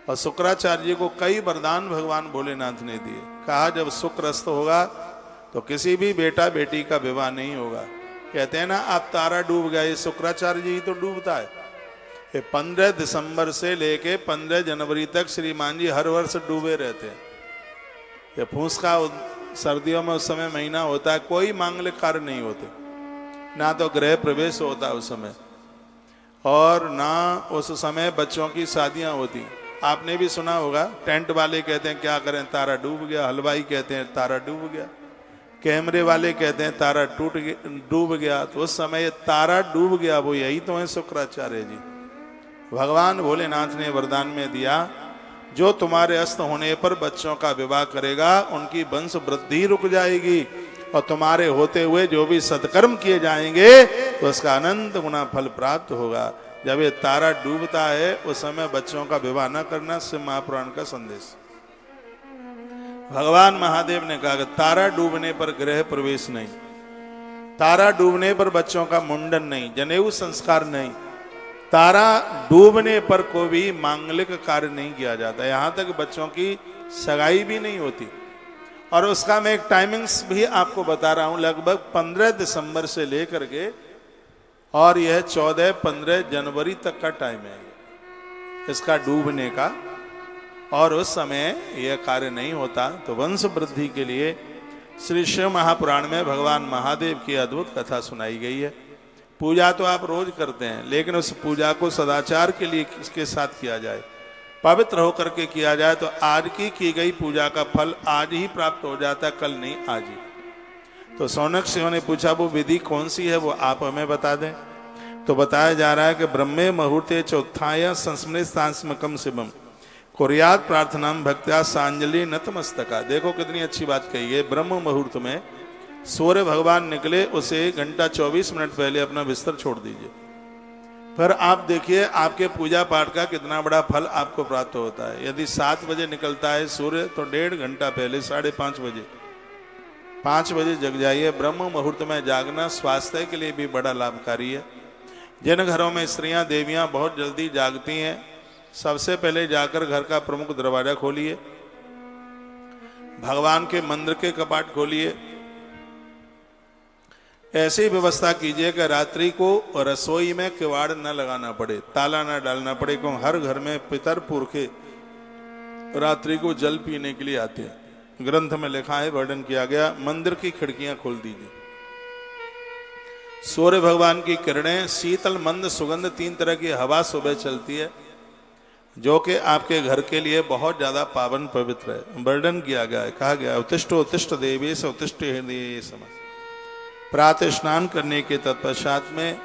और शुक्राचार्य जी को कई वरदान भगवान भोलेनाथ ने दिए। कहा जब शुक्रस्त होगा तो किसी भी बेटा बेटी का विवाह नहीं होगा। कहते हैं ना आप तारा डूब गया, ये शुक्राचार्य जी तो डूबता है। ये 15 दिसंबर से लेके 15 जनवरी तक श्रीमान जी हर वर्ष डूबे रहते हैं। ये फूस का सर्दियों में उस समय महीना होता है, कोई मांगलिक कार्य नहीं होते, ना तो गृह प्रवेश होता है उस समय, और ना उस समय बच्चों की शादियां होती। आपने भी सुना होगा, टेंट वाले कहते हैं क्या करें तारा डूब गया, हलवाई कहते हैं तारा डूब गया, कैमरे वाले कहते हैं तारा डूब गया। तो उस समय तारा डूब गया वो यही तो है शुक्राचार्य जी। भगवान भोलेनाथ ने वरदान में दिया, जो तुम्हारे अस्त होने पर बच्चों का विवाह करेगा उनकी वंश वृद्धि रुक जाएगी, और तुम्हारे होते हुए जो भी सत्कर्म किए जाएंगे तो उसका अनंत गुना फल प्राप्त होगा। जब ये तारा डूबता है उस समय बच्चों का विवाह न करना, शिव महापुराण का संदेश। भगवान महादेव ने कहा कि तारा डूबने पर गृह प्रवेश नहीं, तारा डूबने पर बच्चों का मुंडन नहीं, जनेऊ संस्कार नहीं, तारा डूबने पर कोई भी मांगलिक कार्य नहीं किया जाता, यहां तक बच्चों की सगाई भी नहीं होती। और उसका मैं एक टाइमिंग्स भी आपको बता रहा हूं, लगभग 15 दिसंबर से लेकर के और यह 14-15 जनवरी तक का टाइम है इसका डूबने का, और उस समय यह कार्य नहीं होता। तो वंश वृद्धि के लिए श्री शिव महापुराण में भगवान महादेव की अद्भुत कथा सुनाई गई है। पूजा तो आप रोज करते हैं, लेकिन उस पूजा को सदाचार के लिए इसके साथ किया जाए, पवित्र होकर के किया जाए, तो आज की गई पूजा का फल आज ही प्राप्त हो जाता है, कल नहीं आज ही। तो सौनक सिंह ने पूछा वो विधि कौन सी है, वो आप हमें बता दें। तो बताया जा रहा है कि ब्रह्मे मुहूर्ते चौथाया संस्मृत सांस्मकम शिवम कुर्यात प्रार्थनाम भक्त्या सांजलि नतमस्तका। देखो कितनी अच्छी बात कही है। ब्रह्म मुहूर्त में सूर्य भगवान निकले, उसे 1 घंटा 24 मिनट पहले अपना बिस्तर छोड़ दीजिए, फिर आप देखिए आपके पूजा पाठ का कितना बड़ा फल आपको प्राप्त होता है। यदि 7 बजे निकलता है सूर्य तो 1.5 घंटा पहले 5:30 बजे 5 बजे जग जाइए। ब्रह्म मुहूर्त में जागना स्वास्थ्य के लिए भी बड़ा लाभकारी है। जिन घरों में स्त्रियां देवियां बहुत जल्दी जागती हैं, सबसे पहले जाकर घर का प्रमुख दरवाजा खोलिए, भगवान के मंदिर के कपाट खोलिए, ऐसी व्यवस्था कीजिए कि रात्रि को रसोई में किवाड़ न लगाना पड़े, ताला न डालना पड़े, क्योंकि हर घर में पितर पुरखे रात्रि को जल पीने के लिए आते हैं। ग्रंथ में लिखा है, वर्णन किया गया, मंदिर की खिड़कियां खोल दीजिए। सूर्य भगवान की किरणें शीतल मंद सुगंध 3 तरह की हवा सुबह चलती है, जो कि आपके घर के लिए बहुत ज्यादा पावन पवित्र है। वर्णन किया गया है, कहा गया उत्तिष्ठो उत्तिष्ठ देवेश उत्तिष्ठ हृदय समझ। प्रातः स्नान करने के तत्पश्चात में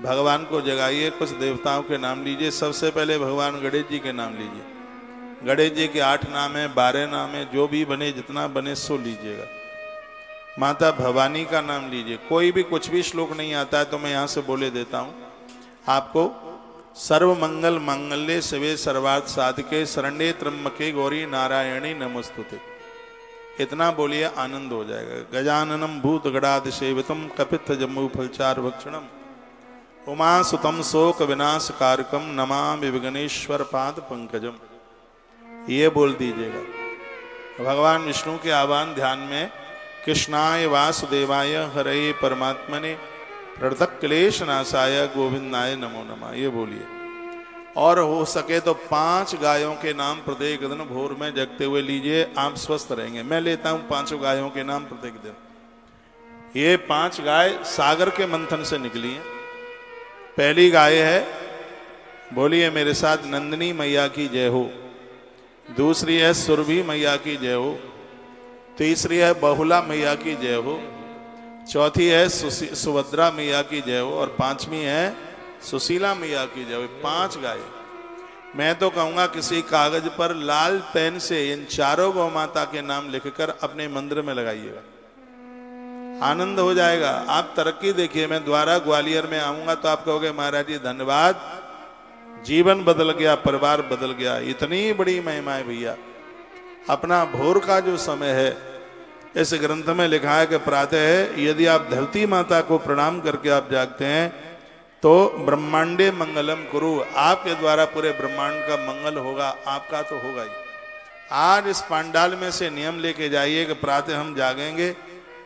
भगवान को जगाइए, कुछ देवताओं के नाम लीजिए। सबसे पहले भगवान गणेश जी के नाम लीजिए। गणेश जी के 8 नाम है, 12 नाम है, जो भी बने जितना बने सो लीजिएगा। माता भवानी का नाम लीजिए। कोई भी कुछ भी श्लोक नहीं आता है तो मैं यहाँ से बोले देता हूँ आपको। सर्व मंगल मांगल्ये शिवे सर्वार्थ साधके शरण्ये त्र्यंबके गौरी नारायणी नमोस्तुते। इतना बोलिए, आनंद हो जाएगा। गजाननम भूत गणाद सेवितम कपित जम्बू फलचार भक्षणम उमा सुतम शोक विनाश कारकम नमामि विघ्नेश्वर पाद पंकजम। ये बोल दीजिएगा। भगवान विष्णु के आह्वान ध्यान में कृष्णाय वासुदेवाय हरे परमात्मने प्रणतः क्लेश नाशाय गोविंदाय नमो नमः। ये बोलिए। और हो सके तो 5 गायों के नाम प्रत्येक दिन भोर में जगते हुए लीजिए, आप स्वस्थ रहेंगे। मैं लेता हूं 5 गायों के नाम प्रत्येक दिन। ये 5 गाय सागर के मंथन से निकली हैं। पहली गाय है, बोलिए मेरे साथ, नंदिनी मैया की जय हो। दूसरी है सुरभि मैया की जय हो। तीसरी है बहुला मैया की जय हो। चौथी है सुभद्रा मैया की जय हो। और 5वीं है सुशीला मैया की जय हो। 5 गाय। मैं तो कहूंगा किसी कागज पर लाल पेन से इन 4 गौ माता के नाम लिखकर अपने मंदिर में लगाइएगा, आनंद हो जाएगा। आप तरक्की देखिए। मैं द्वारा ग्वालियर में आऊंगा तो आप कहोगे महाराज जी धन्यवाद, जीवन बदल गया, परिवार बदल गया। इतनी बड़ी महिमा है भैया। अपना भोर का जो समय है, इस ग्रंथ में लिखा है कि प्रातः है, यदि आप धरती माता को प्रणाम करके आप जागते हैं तो ब्रह्मांडे मंगलम कुरु, आपके द्वारा पूरे ब्रह्मांड का मंगल होगा, आपका तो होगा ही। आज इस पांडाल में से नियम लेके जाइए कि प्रातः हम जागेंगे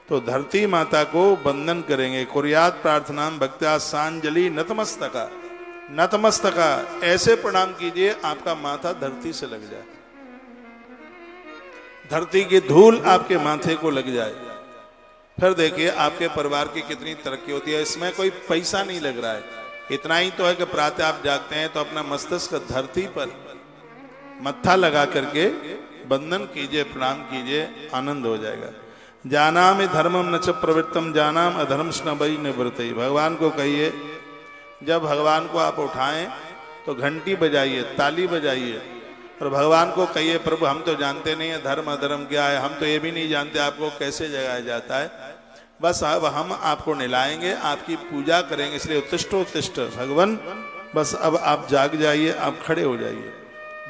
तो धरती माता को वंदन करेंगे। कुर्यात प्रार्थना भक्त्या सांजलि नतमस्तका, नतमस्तका ऐसे प्रणाम कीजिए आपका माथा धरती से लग जाए, धरती की धूल आपके माथे को लग जाए। फिर देखिए आपके परिवार की कितनी तरक्की होती है। इसमें कोई पैसा नहीं लग रहा है, इतना ही तो है कि प्रातः आप जागते हैं तो अपना मस्तिष्क धरती पर मत्था लगा करके वंदन कीजिए, प्रणाम कीजिए, आनंद हो जाएगा। जानाम धर्मम न च प्रवृत्तम जानाम अधर्म स्नबई निवृत्ति। भगवान को कहिए, जब भगवान को आप उठाएं तो घंटी बजाइए, ताली बजाइए और भगवान को कहिए प्रभु हम तो जानते नहीं है धर्म अधर्म क्या है, हम तो ये भी नहीं जानते आपको कैसे जगाया जाता है, बस अब हम आपको निलाएंगे, आपकी पूजा करेंगे, इसलिए उत्तिष्ठो उत्तिष्ठ भगवान, बस अब आप जाग जाइए, आप खड़े हो जाइए।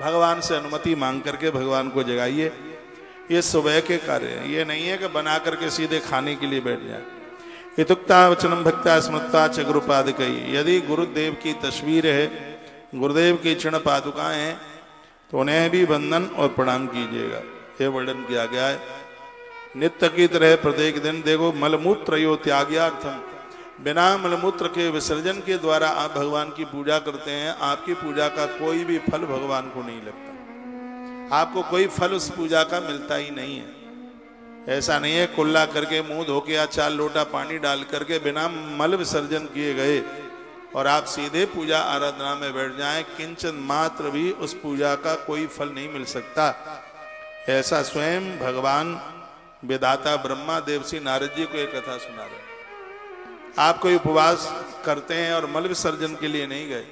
भगवान से अनुमति मांग करके भगवान को जगाइए। ये सुबह के कार्य हैं, ये नहीं है कि बना करके सीधे खाने के लिए बैठ जाए। इतुक्ता वचनम भक्ता स्मृता च गुरुपादुकई। यदि गुरुदेव की तस्वीर है, गुरुदेव की चरण पादुकाएं हैं तो उन्हें भी वंदन और प्रणाम कीजिएगा। ये वर्णन किया गया है। नित्य की तरह प्रत्येक दिन देखो मलमूत्र यो त्याग्यार्थम, बिना मलमूत्र के विसर्जन के द्वारा आप भगवान की पूजा करते हैं, आपकी पूजा का कोई भी फल भगवान को नहीं लगता, आपको कोई फल उस पूजा का मिलता ही नहीं है। ऐसा नहीं है कुल्ला करके मुंह धो के या 4 लोटा पानी डाल करके बिना मल विसर्जन किए गए और आप सीधे पूजा आराधना में बैठ जाएं, किंचन मात्र भी उस पूजा का कोई फल नहीं मिल सकता। ऐसा स्वयं भगवान विधाता ब्रह्मा देवसी नारद जी को एक कथा सुना रहे। आप कोई उपवास करते हैं और मल विसर्जन के लिए नहीं गए,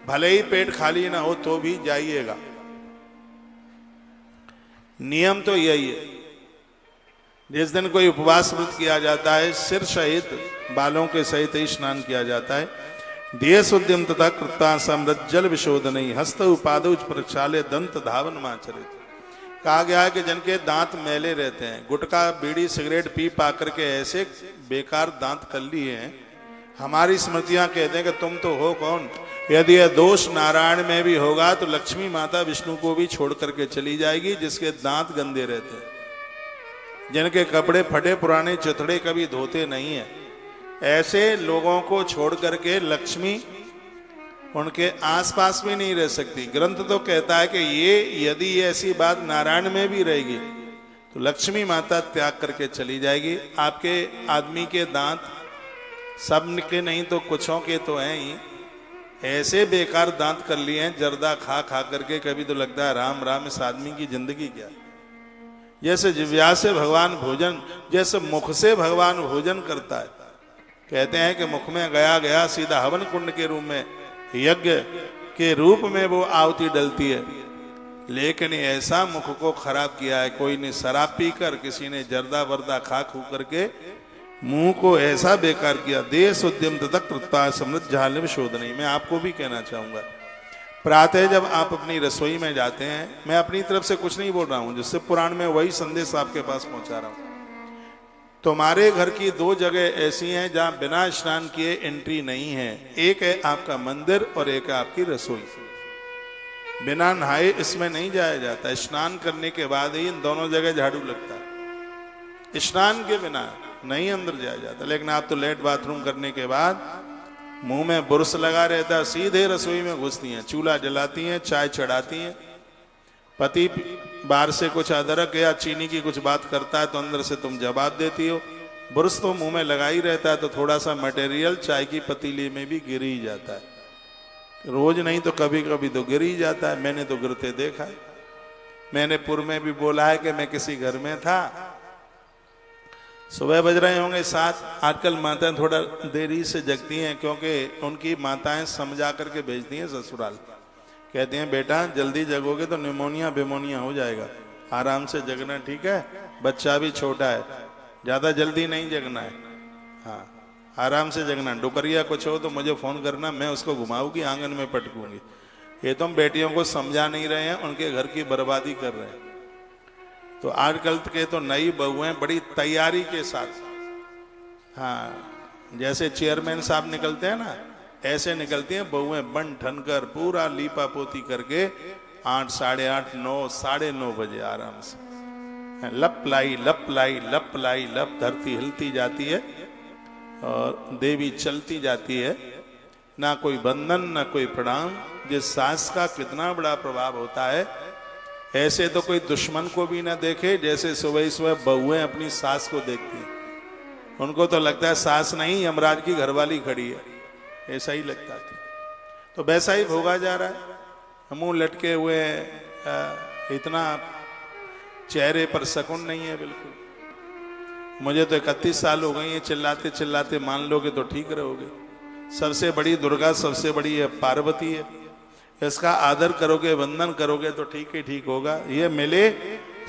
भले ही पेट खाली ना हो तो भी जाइएगा, नियम तो यही है। जिस दिन कोई उपवास व्रत किया जाता है, सिर सहित बालों के सहित ही स्नान किया जाता है। देश उद्यम तथा कृता समृत जल विशोधन हस्त उपाद प्रक्षाले दंत धावन माचरित। कहा गया है कि जिनके दांत मैले रहते हैं, गुटखा बीड़ी सिगरेट पी पा करके ऐसे बेकार दांत कर लिए हैं, हमारी स्मृतियां कहते हैं कि तुम तो हो कौन। यदि यह दोष नारायण में भी होगा तो लक्ष्मी माता विष्णु को भी छोड़ करके चली जाएगी, जिसके दांत गंदे रहते हैं, जिनके कपड़े फटे पुराने चुथड़े कभी धोते नहीं है, ऐसे लोगों को छोड़ करके लक्ष्मी उनके आसपास भी नहीं रह सकती। ग्रंथ तो कहता है कि ये यदि ऐसी बात नारायण में भी रहेगी तो लक्ष्मी माता त्याग करके चली जाएगी। आपके आदमी के दांत सब के नहीं तो कुछों के तो हैं ही, ऐसे बेकार दांत कर लिए हैं जर्दा खा खा करके, कभी तो लगता है राम राम इस आदमी की जिंदगी क्या। जैसे जिव्या से भगवान भोजन, जैसे मुख से भगवान भोजन करता है, कहते हैं कि मुख में गया गया सीधा हवन कुंड के रूप में, यज्ञ के रूप में वो आहुति डलती है। लेकिन ऐसा मुख को खराब किया है, कोई ने शराब पीकर, किसी ने जर्दा वर्दा खा खू करके मुंह को ऐसा बेकार किया। देश उद्यम तथा कृता समृद्ध जाल शोधनी। मैं आपको भी कहना चाहूंगा, प्रातः जब आप अपनी रसोई में जाते हैं, मैं अपनी तरफ से कुछ नहीं बोल रहा हूं, जिससे पुराण में वही संदेश आपके पास पहुंचा रहा हूं। तुम्हारे घर की 2 जगह ऐसी हैं जहां बिना स्नान किए एंट्री नहीं है। एक है आपका मंदिर और एक है आपकी रसोई। बिना नहाए इसमें नहीं जाया जाता, स्नान करने के बाद ही इन दोनों जगह झाड़ू लगता है, स्नान के बिना नहीं अंदर जाया जाता। लेकिन आप तो लेट बाथरूम करने के बाद मुंह में बुरस लगा रहता है, सीधे रसोई में घुसती हैं, चूल्हा जलाती हैं, चाय चढ़ाती हैं। पति बाहर से कुछ अदरक या चीनी की कुछ बात करता है तो अंदर से तुम जवाब देती हो। बुरस तो मुंह में लगा ही रहता है, तो थोड़ा सा मटेरियल चाय की पतीली में भी गिर ही जाता है। रोज नहीं तो कभी कभी तो गिर ही जाता है। मैंने तो गिरते देखा है। मैंने पूर्व में भी बोला है कि मैं किसी घर में था, सुबह बज रहे होंगे 7। आजकल माताएं थोड़ा देरी से जगती हैं, क्योंकि उनकी माताएं समझा करके भेजती हैं ससुराल। कहती हैं बेटा जल्दी जगोगे तो निमोनिया बेमोनिया हो जाएगा, आराम से जगना, ठीक है, बच्चा भी छोटा है, ज्यादा जल्दी नहीं जगना है, हाँ आराम से जगना। डुकरिया कुछ हो तो मुझे फोन करना, मैं उसको घुमाऊंगी, आंगन में पटकूंगी। ये तुम बेटियों को समझा नहीं रहे हैं, उनके घर की बर्बादी कर रहे हैं। तो आजकल के तो नई बहुएं बड़ी तैयारी के साथ, हाँ जैसे चेयरमैन साहब निकलते हैं ना, ऐसे निकलती हैं बहुएं बन ठन कर पूरा लीपा पोती करके 8, 8:30, 9, 9:30 बजे आराम से लप लाई लप लाई लप लाई लप, धरती हिलती जाती है और देवी चलती जाती है। ना कोई बंधन ना कोई प्रणाम। जिस सास का कितना बड़ा प्रभाव होता है। ऐसे तो कोई दुश्मन को भी ना देखे जैसे सुबह सुबह बहुएं अपनी सास को देखती हैं। उनको तो लगता है सास नहीं यमराज की घरवाली खड़ी है, ऐसा ही लगता था। तो वैसा ही भोगा जा रहा है, मुंह लटके हुए, इतना चेहरे पर शकुन नहीं है बिल्कुल। मुझे तो 31 साल हो गई है, चिल्लाते चिल्लाते मान लोगे तो ठीक रहोगे। सबसे बड़ी दुर्गा, सबसे बड़ी पार्वती है, इसका आदर करोगे, वंदन करोगे तो ठीक ही ठीक होगा। ये मिले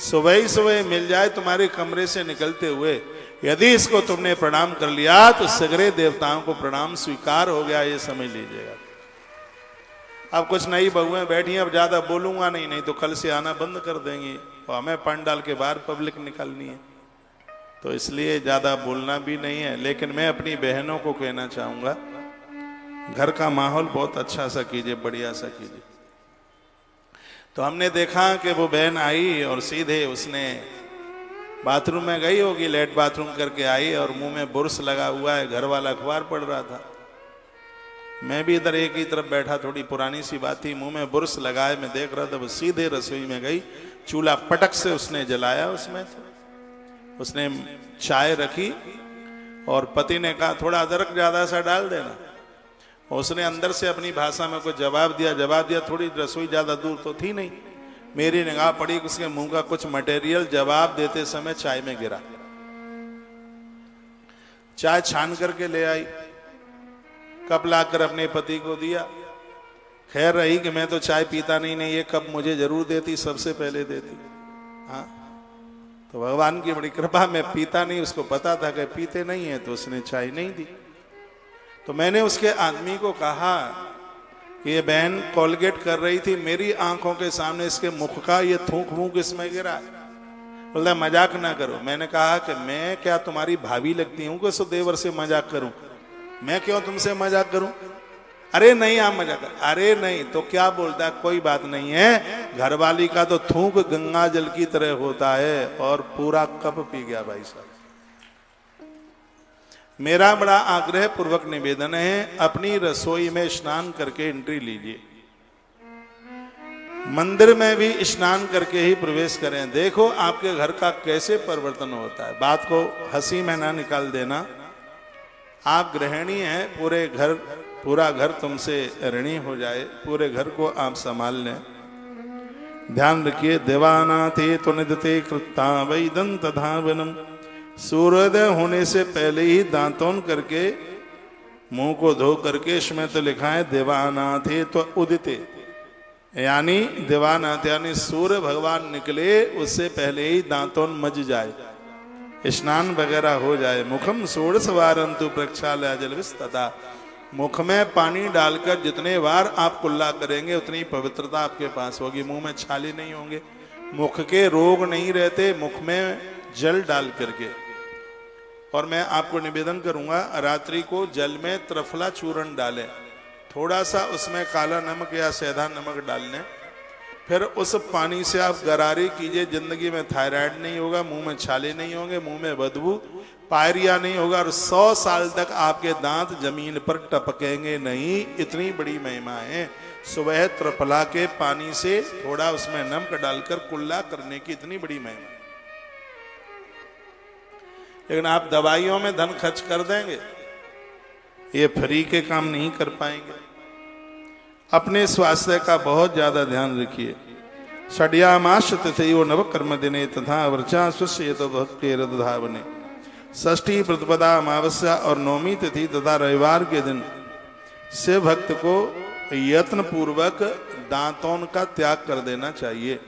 सुबह ही सुबह मिल जाए तुम्हारे कमरे से निकलते हुए, यदि इसको तुमने प्रणाम कर लिया तो सगरे देवताओं को प्रणाम स्वीकार हो गया, ये समझ लीजिएगा। अब कुछ नई बहुएं बैठी हैं, अब ज्यादा बोलूंगा नहीं तो कल से आना बंद कर देंगी और हमें पंडाल के बाहर पब्लिक निकालनी है, तो इसलिए ज्यादा बोलना भी नहीं है। लेकिन मैं अपनी बहनों को कहना चाहूंगा, घर का माहौल बहुत अच्छा सा कीजिए, बढ़िया सा कीजिए। तो हमने देखा कि वो बहन आई और सीधे उसने बाथरूम में गई होगी, लेट बाथरूम करके आई और मुंह में बुर्स लगा हुआ है, घर वाला अखबार पढ़ रहा था। मैं भी इधर एक ही तरफ बैठा, थोड़ी पुरानी सी बात थी, मुंह में बुर्स लगाए मैं देख रहा था। वो सीधे रसोई में गई, चूल्हा पटक से उसने जलाया, उसमें उसने चाय रखी और पति ने कहा थोड़ा अदरक ज्यादा सा डाल देना। उसने अंदर से अपनी भाषा में कुछ जवाब दिया। थोड़ी रसोई ज्यादा दूर तो थी नहीं, मेरी निगाह पड़ी कि उसके मुंह का कुछ मटेरियल जवाब देते समय चाय में गिरा। चाय छान करके ले आई, कप लाकर अपने पति को दिया। खैर रही कि मैं तो चाय पीता नहीं, ये कप मुझे जरूर देती, सबसे पहले देती। हाँ, तो भगवान की बड़ी कृपा, मैं पीता नहीं, उसको पता था कि पीते नहीं है, तो उसने चाय नहीं दी। तो मैंने उसके आदमी को कहा कि ये बहन कोलगेट कर रही थी, मेरी आंखों के सामने इसके मुख का ये थूक वूक इसमें गिरा। बोलता मजाक ना करो। मैंने कहा कि मैं क्या तुम्हारी भाभी लगती हूँ कि सो देवर से मजाक करूं? मैं क्यों तुमसे मजाक करूं? अरे नहीं आप मजाक कर। अरे नहीं तो क्या बोलता है, कोई बात नहीं है, घरवाली का तो थूक गंगा जल की तरह होता है, और पूरा कप पी गया भाई साहब। मेरा बड़ा आग्रह पूर्वक निवेदन है, अपनी रसोई में स्नान करके एंट्री लीजिए, मंदिर में भी स्नान करके ही प्रवेश करें। देखो आपके घर का कैसे परिवर्तन होता है। बात को हंसी में ना निकाल देना। आप गृहिणी हैं, पूरा घर तुमसे ऋणी हो जाए, पूरे घर को आप संभाल लें। ध्यान रखिए, देवानाथे तो निदते कृत्ता वै दंत धावनम। सूर्योदय होने से पहले ही दांतों करके मुंह को धो करके, इसमें तो लिखा है देवानाथे तो उदिते, यानी देवानाथ यानी सूर्य भगवान निकले उससे पहले ही दांतों मज जाए, स्नान वगैरह हो जाए। मुखम षोडश वारंतु प्रक्षालय जलविस्तता। मुख में पानी डालकर जितने बार आप कुल्ला करेंगे उतनी पवित्रता आपके पास होगी। मुंह में छाले नहीं होंगे, मुख के रोग नहीं रहते, मुख में जल डाल करके। और मैं आपको निवेदन करूंगा, रात्रि को जल में त्रिफला चूर्ण डालें, थोड़ा सा उसमें काला नमक या सेंधा नमक डाल लें, फिर उस पानी से आप गरारे कीजिए। जिंदगी में थायराइड नहीं होगा, मुंह में छाले नहीं होंगे, मुंह में बदबू, पायरिया नहीं होगा, और 100 साल तक आपके दांत जमीन पर टपकेंगे नहीं। इतनी बड़ी महिमा है। सुबह त्रिफला के पानी से थोड़ा उसमें नमक डालकर कुल्ला करने की इतनी बड़ी महिमा। लेकिन आप दवाइयों में धन खर्च कर देंगे, ये फ्री के काम नहीं कर पाएंगे। अपने स्वास्थ्य का बहुत ज्यादा ध्यान रखिए। षड्यामास तिथयो नव कर्म दिने तथा वर्चा सुष्येत भक्ति रधावने। षष्ठी प्रतिपदा अमावस्या और नौमी तिथि तथा रविवार के दिन से भक्त को यत्न पूर्वक दांतों का त्याग कर देना चाहिए।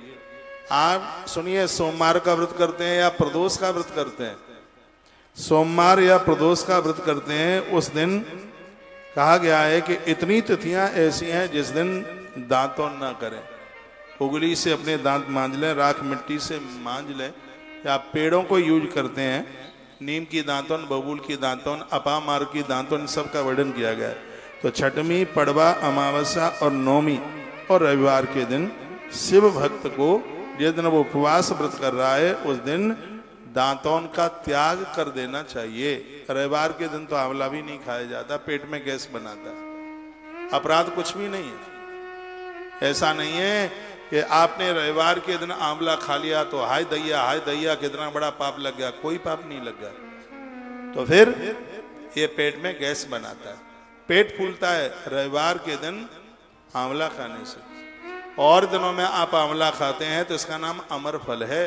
आप सुनिए, सोमवार का व्रत करते हैं या प्रदोष का व्रत करते हैं, सोमवार या प्रदोष का व्रत करते हैं, उस दिन कहा गया है कि इतनी तिथियां ऐसी हैं जिस दिन दांतों ना करें। उंगली से अपने दांत मांज लें, राख मिट्टी से मांज लें, या पेड़ों को यूज करते हैं, नीम की दांतों, बबूल की दांतों, अपामार की दांतों, इन सब का वर्णन किया गया है। तो छठवीं, पड़वा, अमावस्या और नौमी और रविवार के दिन शिव भक्त को, जिस दिन वो उपवास व्रत कर रहा है, उस दिन दांतों का त्याग कर देना चाहिए। रविवार के दिन तो आंवला भी नहीं खाया जाता, पेट में गैस बनाता है। अपराध कुछ भी नहीं है। ऐसा नहीं है कि आपने रविवार के दिन आंवला खा लिया तो हाय दैया कितना बड़ा पाप लग गया। कोई पाप नहीं लग गया। तो फिर ये पेट में गैस बनाता है, पेट फूलता है रविवार के दिन आंवला खाने से। और दिनों में आप आंवला खाते हैं तो इसका नाम अमर फल है,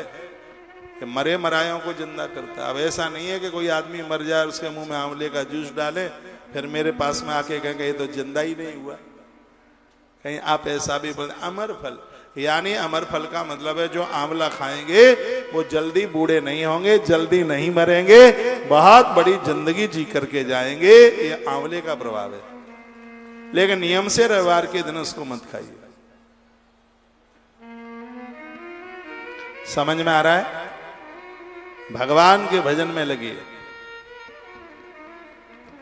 कि मरे मरायों को जिंदा करता है। अब ऐसा नहीं है कि कोई आदमी मर जाए उसके मुंह में आंवले का जूस डाले फिर मेरे पास में आके कहें ये तो जिंदा ही नहीं हुआ। कहीं आप ऐसा भी बोल, अमर फल यानी अमर फल का मतलब है जो आंवला खाएंगे वो जल्दी बूढ़े नहीं होंगे, जल्दी नहीं मरेंगे, बहुत बड़ी जिंदगी जी करके जाएंगे। ये आंवले का प्रभाव है। लेकिन नियम से रविवार के दिन उसको मत खाइए। समझ में आ रहा है? भगवान के भजन में लगिए,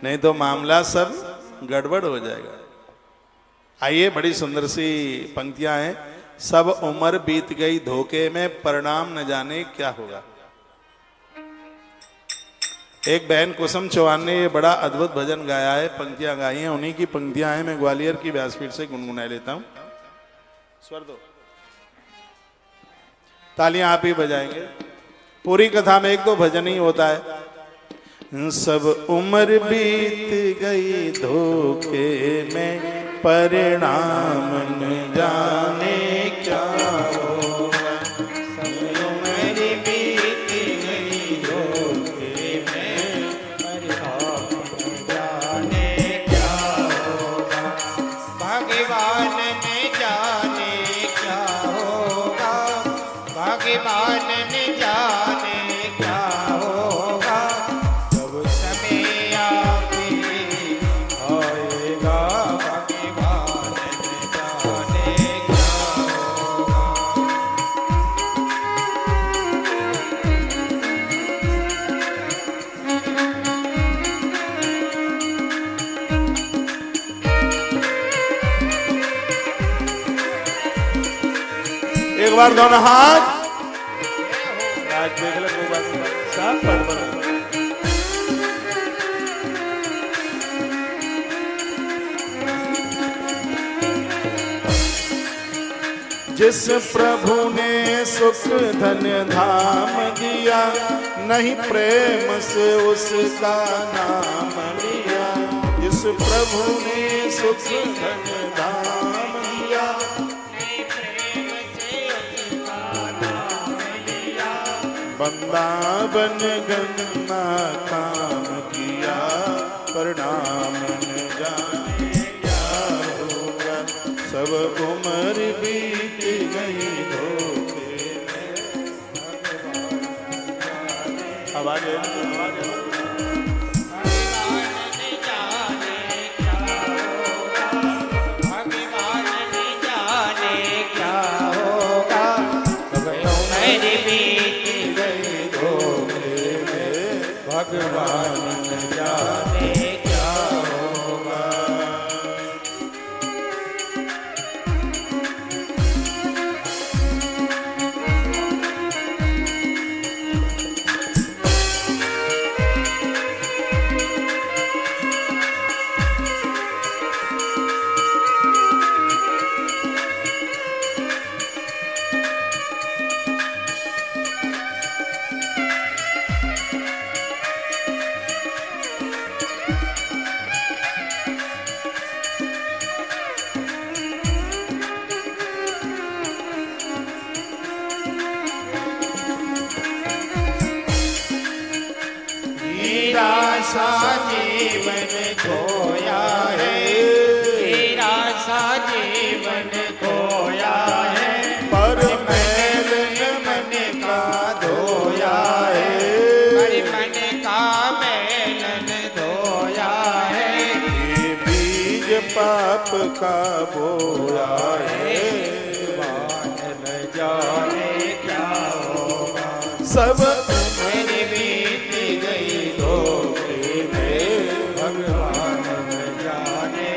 नहीं तो मामला सब गड़बड़ हो जाएगा। आइए, बड़ी सुंदर सी पंक्तियां हैं। सब उम्र बीत गई धोखे में, परिणाम न जाने क्या होगा। एक बहन कुसुम चौहान ने ये बड़ा अद्भुत भजन गाया है, पंक्तियां गाई हैं, उन्हीं की पंक्तियां हैं। मैं ग्वालियर की व्यासपीठ से गुनगुना लेता हूं। स्वर दो, तालियां आप ही बजाएंगे। पूरी कथा में एक दो भजन ही होता है। सब उम्र बीत गई धोखे में, परिणाम न जाने क्या होगा। सब उम्र बीत गई धोखे में, परिणाम न जाने क्या होगा। भगवान ने जाने क्या होगा, भगवान ने जाने क्या होगा। जब समय आके आएगा, भगवान ने जाने क्या होगा। एक बार दोनों हाथ आज देख ले, कोई बात नहीं, साफ पढ़ पढ़। जिस प्रभु ने सुख धन धाम दिया, नहीं प्रेम से उसका नाम लिया। जिस प्रभु ने सुख धन धाम दिया, बंदा बन गन्ना काम किया, परिणाम न जाने क्या होगा। सब उम्र बीत गई धोखे में। आवाज भगवान न जाने क्या होगा। सा जीवन खोया है, तेरा सा जीवन खोया है। पर मैल मन का धोया है, पर मन का मैलन धोया है। ये बीज पाप का बोया है, भगवान न जाने क्या होगा। सब मेरी बीत गई धोखे में, भगवान न जाने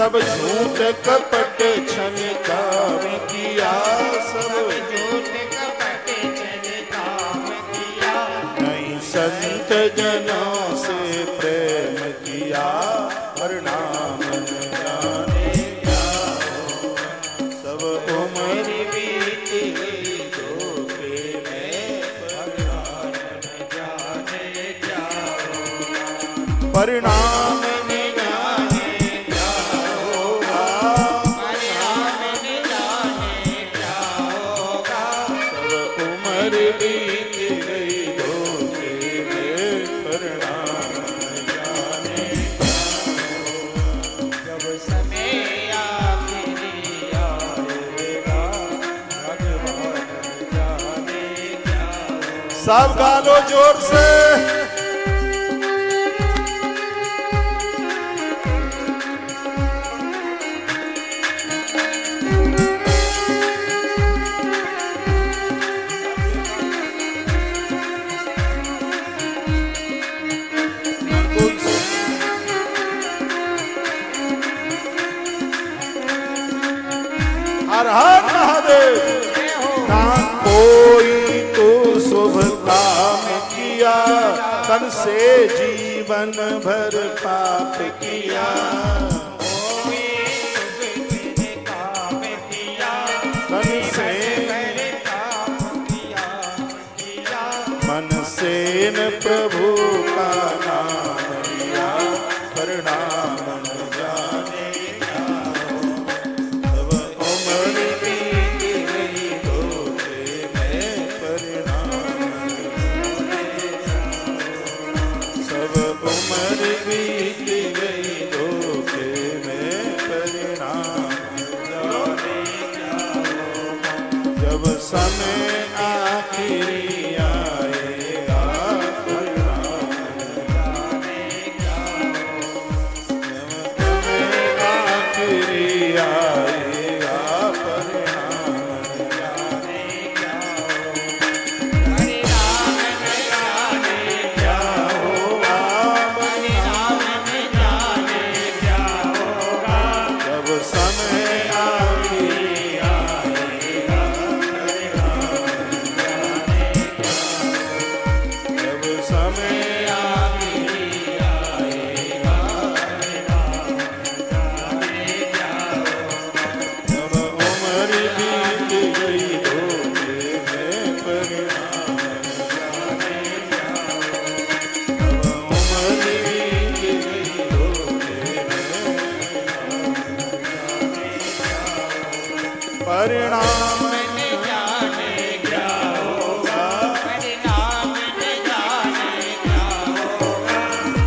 सब झूठ कपट छल काम किया, सब झूठ कपट छल काम किया, नहीं संत जनों से प्रेम किया, परिणाम न जाने क्या होगा। सब उम्र बीत गई धोखे में, परिणाम न जाने क्या होगा। परिणाम न जाने क्या होगा, परिणाम न जाने क्या होगा। सब उम्र बीत गई धोखे में, परिणाम न जाने क्या होगा। जब समय आखिरी आएगा, भगवान जाने क्या होगा। सब गा लो जोर से। हर हर महादेव। ना कोई तो शुभ काम किया, तन से जीवन भर पाप किया। कोई शुभ काम किया, तन से मैंने काम किया किया। मन से न प्रभु का नाम लिया, परिणाम न जाने क्या होगा। सब उम्र बीत गई धोखे में, परिणाम न जाने क्या होगा। सब उम्र बीत गई धोखे में, परिणाम न जाने क्या होगा। जब समय आखिरी आएगा, परिणाम न जाने क्या होगा। जब समय आखिरी आएगा, परिणाम न जाने क्या होगा। परिणाम न जाने क्या होगा, परिणाम न जाने क्या होगा। जब समय आखिरी आएगा, परिणाम न जाने क्या होगा। जब समय आखिरी आएगा, परिणाम न जाने क्या होगा। जब उम्र बीत गई धोखे में, परिणाम न जाने क्या होगा। जब उम्र बीत गई धोखे में, परिणाम न जाने क्या होगा। परिणाम न जाने क्या होगा।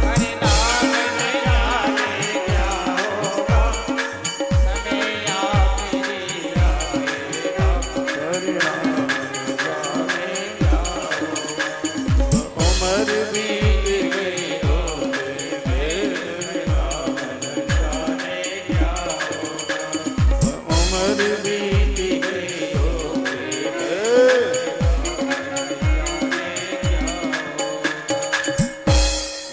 परिणाम न जाने क्या होगा। समय आखिरी आएगा, परिणाम न जाने क्या होगा। उम्र बीत गई धोखे में, परिणाम न जाने क्या होगा। उम्र बीत गई धोखे में।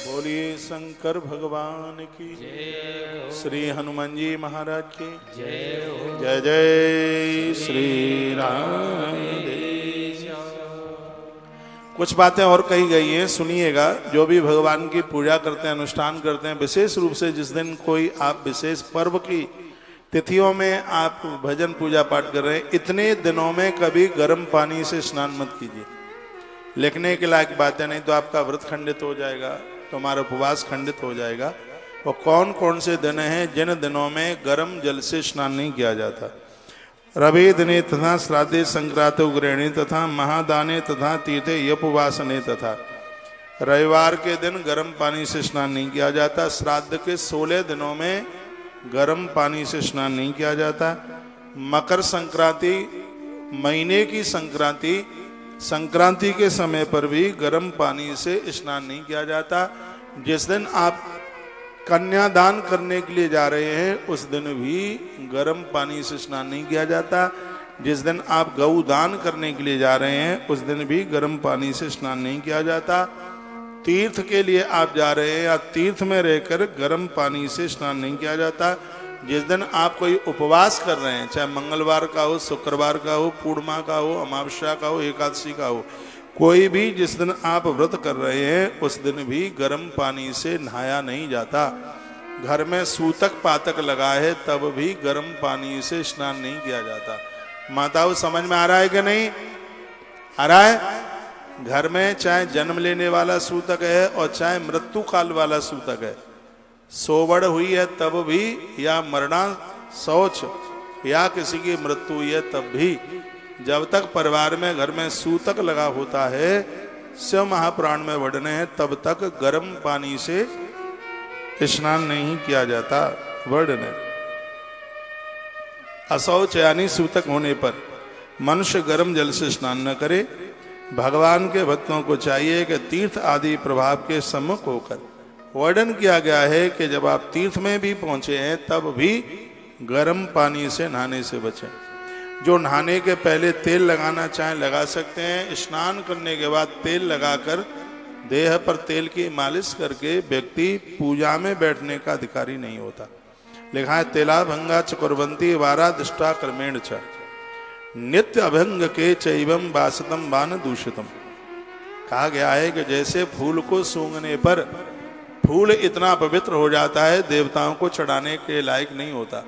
बोलिए शंकर भगवान की, श्री हनुमान जी महाराज की जय जय श्री राम। कुछ बातें और कही गई हैं, सुनिएगा। जो भी भगवान की पूजा करते हैं, अनुष्ठान करते हैं, विशेष रूप से जिस दिन कोई आप विशेष पर्व की तिथियों में आप भजन पूजा पाठ कर रहे हैं, इतने दिनों में कभी गर्म पानी से स्नान मत कीजिए। लिखने के लायक बात है, नहीं तो आपका व्रत खंडित हो जाएगा, तुम्हारा उपवास खंडित हो जाएगा। वो कौन कौन से दिन हैं जिन दिनों में गर्म जल से स्नान नहीं किया जाता। रवि दिने तथा श्राद्धे संक्रांति उग्रहणी तथा महादाने तथा तीर्थे यपवासने तथा। रविवार के दिन गर्म पानी से स्नान नहीं किया जाता। श्राद्ध के 16 दिनों में गर्म पानी से स्नान नहीं किया जाता। मकर संक्रांति, महीने की संक्रांति, संक्रांति के समय पर भी गर्म पानी से स्नान नहीं किया जाता। जिस दिन आप कन्यादान करने के लिए जा रहे हैं उस दिन भी गर्म पानी से स्नान नहीं किया जाता। जिस दिन आप गौदान करने के लिए जा रहे हैं उस दिन भी गर्म पानी से स्नान नहीं किया जाता। तीर्थ के लिए आप जा रहे हैं या तीर्थ में रहकर गर्म पानी से स्नान नहीं किया जाता। जिस दिन आप कोई उपवास कर रहे हैं, चाहे मंगलवार का हो, शुक्रवार का हो, पूर्णिमा का हो, अमावस्या का हो, एकादशी का हो, कोई भी जिस दिन आप व्रत कर रहे हैं उस दिन भी गर्म पानी से नहाया नहीं जाता। घर में सूतक पातक लगा है तब भी गर्म पानी से स्नान नहीं किया जाता। माताओं समझ में आ रहा है कि नहीं आ रहा है? घर में चाहे जन्म लेने वाला सूतक है और चाहे मृत्यु काल वाला सूतक है, सोवड़ हुई है तब भी, या मरना शौच या किसी की मृत्यु हुई है तब भी, जब तक परिवार में घर में सूतक लगा होता है, शिव महापुराण में वर्णन है, तब तक गर्म पानी से स्नान नहीं किया जाता। वर्णन है अशौच यानी सूतक होने पर मनुष्य गर्म जल से स्नान न करे। भगवान के भक्तों को चाहिए कि तीर्थ आदि प्रभाव के सम्मुख होकर, वर्णन किया गया है कि जब आप तीर्थ में भी पहुंचे हैं तब भी गर्म पानी से नहाने से बचें। जो नहाने के पहले तेल लगाना चाहें लगा सकते हैं। स्नान करने के बाद तेल लगाकर देह पर तेल की मालिश करके व्यक्ति पूजा में बैठने का अधिकारी नहीं होता। लिखा है तेलाभंगा चकुर्वंती वारा दृष्टा क्रमेण च नित्य अभंग के चैवम वासतम वान दूषितम। कहा गया है कि जैसे फूल को सूंघने पर फूल इतना पवित्र हो जाता है, देवताओं को चढ़ाने के लायक नहीं होता,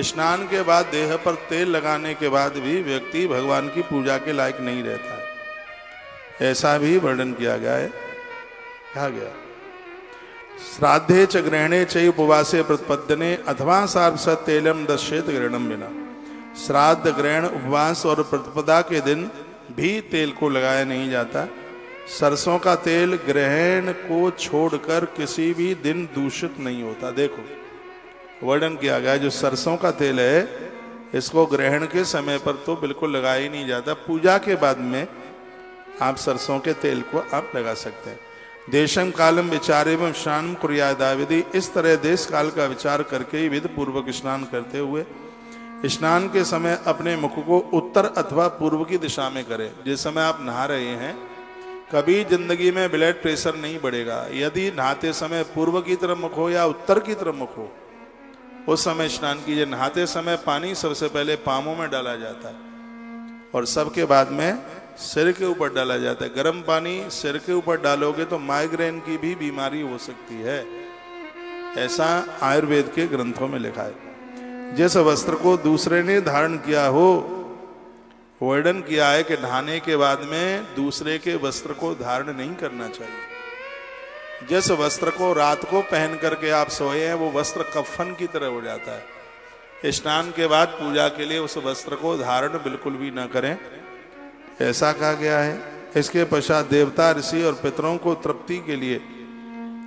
स्नान के बाद देह पर तेल लगाने के बाद भी व्यक्ति भगवान की पूजा के लायक नहीं रहता है। ऐसा भी वर्णन किया गया है। कहा गया श्राद्धे च ग्रहणे च उपवासे प्रतिपद्यने अथवा सार्वसत तेलम दश्येत ग्रहणम बिना। श्राद्ध ग्रहण उपवास और प्रतिपदा के दिन भी तेल को लगाया नहीं जाता। सरसों का तेल ग्रहण को छोड़कर किसी भी दिन दूषित नहीं होता। देखो वर्णन किया गया जो सरसों का तेल है इसको ग्रहण के समय पर तो बिल्कुल लगाया ही नहीं जाता। पूजा के बाद में आप सरसों के तेल को आप लगा सकते हैं। देशम कालम विचारे एवं स्नान कुर्यादाविधि, इस तरह देश काल का विचार करके ही विधि पूर्वक स्नान करते हुए स्नान के समय अपने मुख को उत्तर अथवा पूर्व की दिशा में करें। जिस समय आप नहा रहे हैं कभी जिंदगी में ब्लड प्रेशर नहीं बढ़ेगा। यदि नहाते समय पूर्व की तरफ मुख हो या उत्तर की तरफ मुख हो उस समय स्नान कीजिए। नहाते समय पानी सबसे पहले पांवों में डाला जाता है और सबके बाद में सिर के ऊपर डाला जाता है। गर्म पानी सिर के ऊपर डालोगे तो माइग्रेन की भी बीमारी हो सकती है, ऐसा आयुर्वेद के ग्रंथों में लिखा है। जिस वस्त्र को दूसरे ने धारण किया हो, वर्णन किया है कि नहाने के बाद में दूसरे के वस्त्र को धारण नहीं करना चाहिए। जिस वस्त्र को रात को पहन करके आप सोए हैं वो वस्त्र कफन की तरह हो जाता है। स्नान के बाद पूजा के लिए उस वस्त्र को धारण बिल्कुल भी ना करें, ऐसा कहा गया है। इसके पश्चात देवता ऋषि और पितरों को तृप्ति के लिए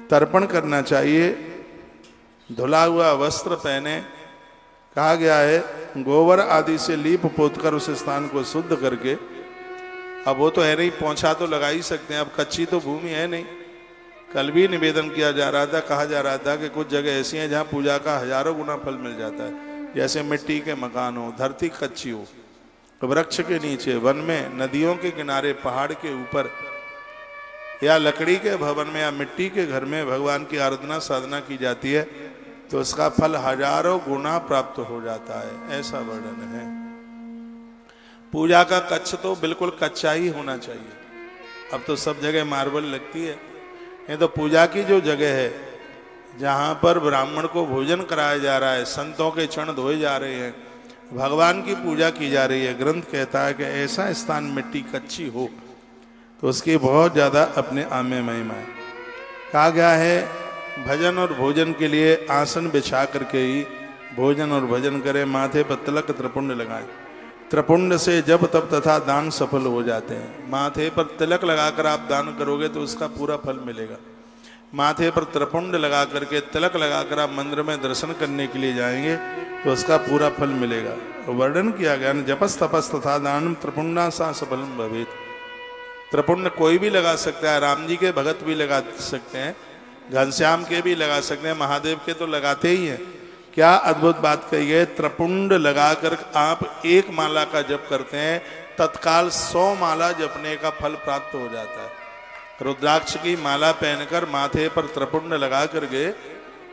तर्पण करना चाहिए। धुला हुआ वस्त्र पहने। कहा गया है गोबर आदि से लीप पोतकर उस स्थान को शुद्ध करके, अब वो तो है नहीं, पोंछा तो लगा ही सकते हैं, अब कच्ची तो भूमि है नहीं। कल भी निवेदन किया जा रहा था, कहा जा रहा था कि कुछ जगह ऐसी हैं जहाँ पूजा का हजारों गुना फल मिल जाता है। जैसे मिट्टी के मकान हो, धरती कच्ची हो, वृक्ष के नीचे, वन में, नदियों के किनारे, पहाड़ के ऊपर, या लकड़ी के भवन में या मिट्टी के घर में भगवान की आराधना साधना की जाती है तो उसका फल हजारों गुना प्राप्त हो जाता है, ऐसा वर्णन है। पूजा का कच्छ तो बिल्कुल कच्चा ही होना चाहिए। अब तो सब जगह मार्बल लगती है, नहीं तो पूजा की जो जगह है जहाँ पर ब्राह्मण को भोजन कराया जा रहा है, संतों के चरण धोए जा रहे हैं, भगवान की पूजा की जा रही है, ग्रंथ कहता है कि ऐसा स्थान मिट्टी कच्ची हो तो उसकी बहुत ज़्यादा अपने आप में महिमा है। कहा गया है भजन और भोजन के लिए आसन बिछा करके ही भोजन और भजन करें। माथे पर तिलक त्रिपुंड लगाएं। त्रिपुंड से जब तब तथा दान सफल हो जाते हैं। माथे पर तिलक लगाकर आप दान करोगे तो उसका पूरा फल मिलेगा। माथे पर त्रिपुंड लगा करके, तिलक लगाकर आप मंदिर में दर्शन करने के लिए जाएंगे तो उसका पूरा फल मिलेगा। वर्णन किया गया न जपस तपस तथा दानम त्रिपुंडा सा सफलम भवेत। त्रिपुंड कोई भी लगा सकता है, राम जी के भगत भी लगा सकते हैं, घनश्याम के भी लगा सकते हैं, महादेव के तो लगाते ही हैं। क्या अद्भुत बात कही है, त्रिपुंड लगाकर आप एक माला का जप करते हैं, तत्काल 100 माला जपने का फल प्राप्त हो जाता है। रुद्राक्ष की माला पहनकर माथे पर त्रिपुंड लगा करके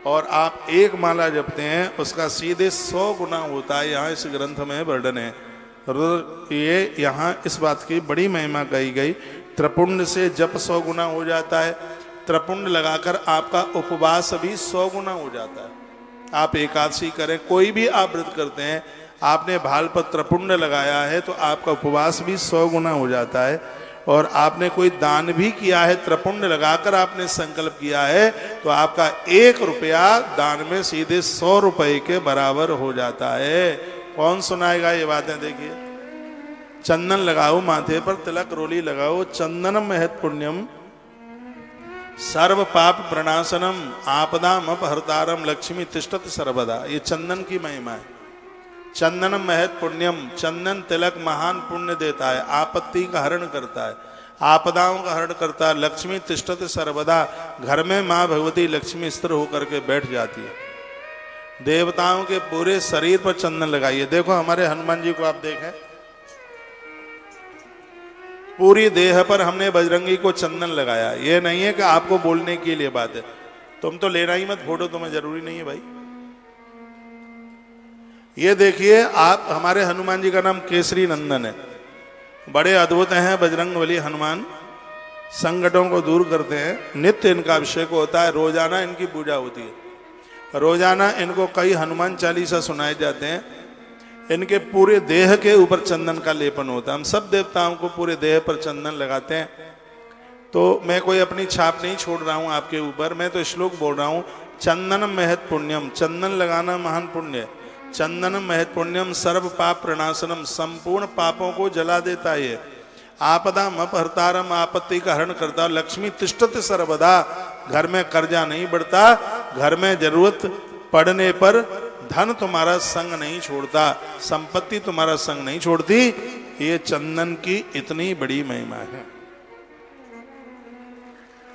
और आप एक माला जपते हैं उसका सीधे 100 गुना होता है। यहाँ इस ग्रंथ में वर्णन है। ये यहाँ इस बात की बड़ी महिमा कही गई। त्रिपुंड से जप 100 गुना हो जाता है। त्रिपुंड लगाकर आपका उपवास भी 100 गुना हो जाता है। आप एकादशी करें, कोई भी आप व्रत करते हैं, आपने भाल पर त्रिपुंड लगाया है तो आपका उपवास भी 100 गुना हो जाता है। और आपने कोई दान भी किया है, त्रिपुंड लगाकर आपने संकल्प किया है, तो आपका 1 रुपया दान में सीधे 100 रुपए के बराबर हो जाता है। कौन सुनाएगा ये बातें? देखिए, चंदन लगाओ माथे पर, तिलक रोली लगाओ। चंदनम महत पुण्यम सर्व पाप प्रणाशनम आपदाम अपहर्तारम लक्ष्मी तिष्ठत सर्वदा। ये चंदन की महिमा है। चंदनम महत पुण्यम, चंदन तिलक महान पुण्य देता है, आपत्ति का हरण करता है, आपदाओं का हरण करता है। लक्ष्मी तिष्ठत सर्वदा, घर में माँ भगवती लक्ष्मी स्थिर होकर के बैठ जाती है। देवताओं के पूरे शरीर पर चंदन लगाइए। देखो हमारे हनुमान जी को आप देखें, पूरी देह पर हमने बजरंगी को चंदन लगाया। ये नहीं है कि आपको बोलने के लिए बात है, तुम तो लेना ही मत फोटो, तुम्हें जरूरी नहीं है भाई। ये देखिए, आप हमारे हनुमान जी का नाम केसरी नंदन है, बड़े अद्भुत हैं बजरंग बली हनुमान, संकटों को दूर करते हैं। नित्य इनका अभिषेक होता है, रोजाना इनकी पूजा होती है, रोजाना इनको कई हनुमान चालीसा सुनाए जाते हैं। इनके पूरे देह के ऊपर चंदन का लेपन होता है। हम सब देवताओं को पूरे देह पर चंदन लगाते हैं। तो मैं कोई अपनी छाप नहीं छोड़ रहा हूं आपके ऊपर, मैं तो श्लोक बोल रहा हूं। चंदनम महत पुण्यम, चंदन लगाना महान पुण्य है। चंदनम महत पुण्यम सर्व पाप प्रणाशनम, संपूर्ण पापों को जला देता है। आपदा अपहर्तारम, आपत्ति का हरण करता। लक्ष्मी तिष्ठत सर्वदा, घर में कर्जा नहीं बढ़ता, घर में जरूरत पड़ने पर धन तुम्हारा संग नहीं छोड़ता, संपत्ति तुम्हारा संग नहीं छोड़ती। ये चंदन की इतनी बड़ी महिमा है।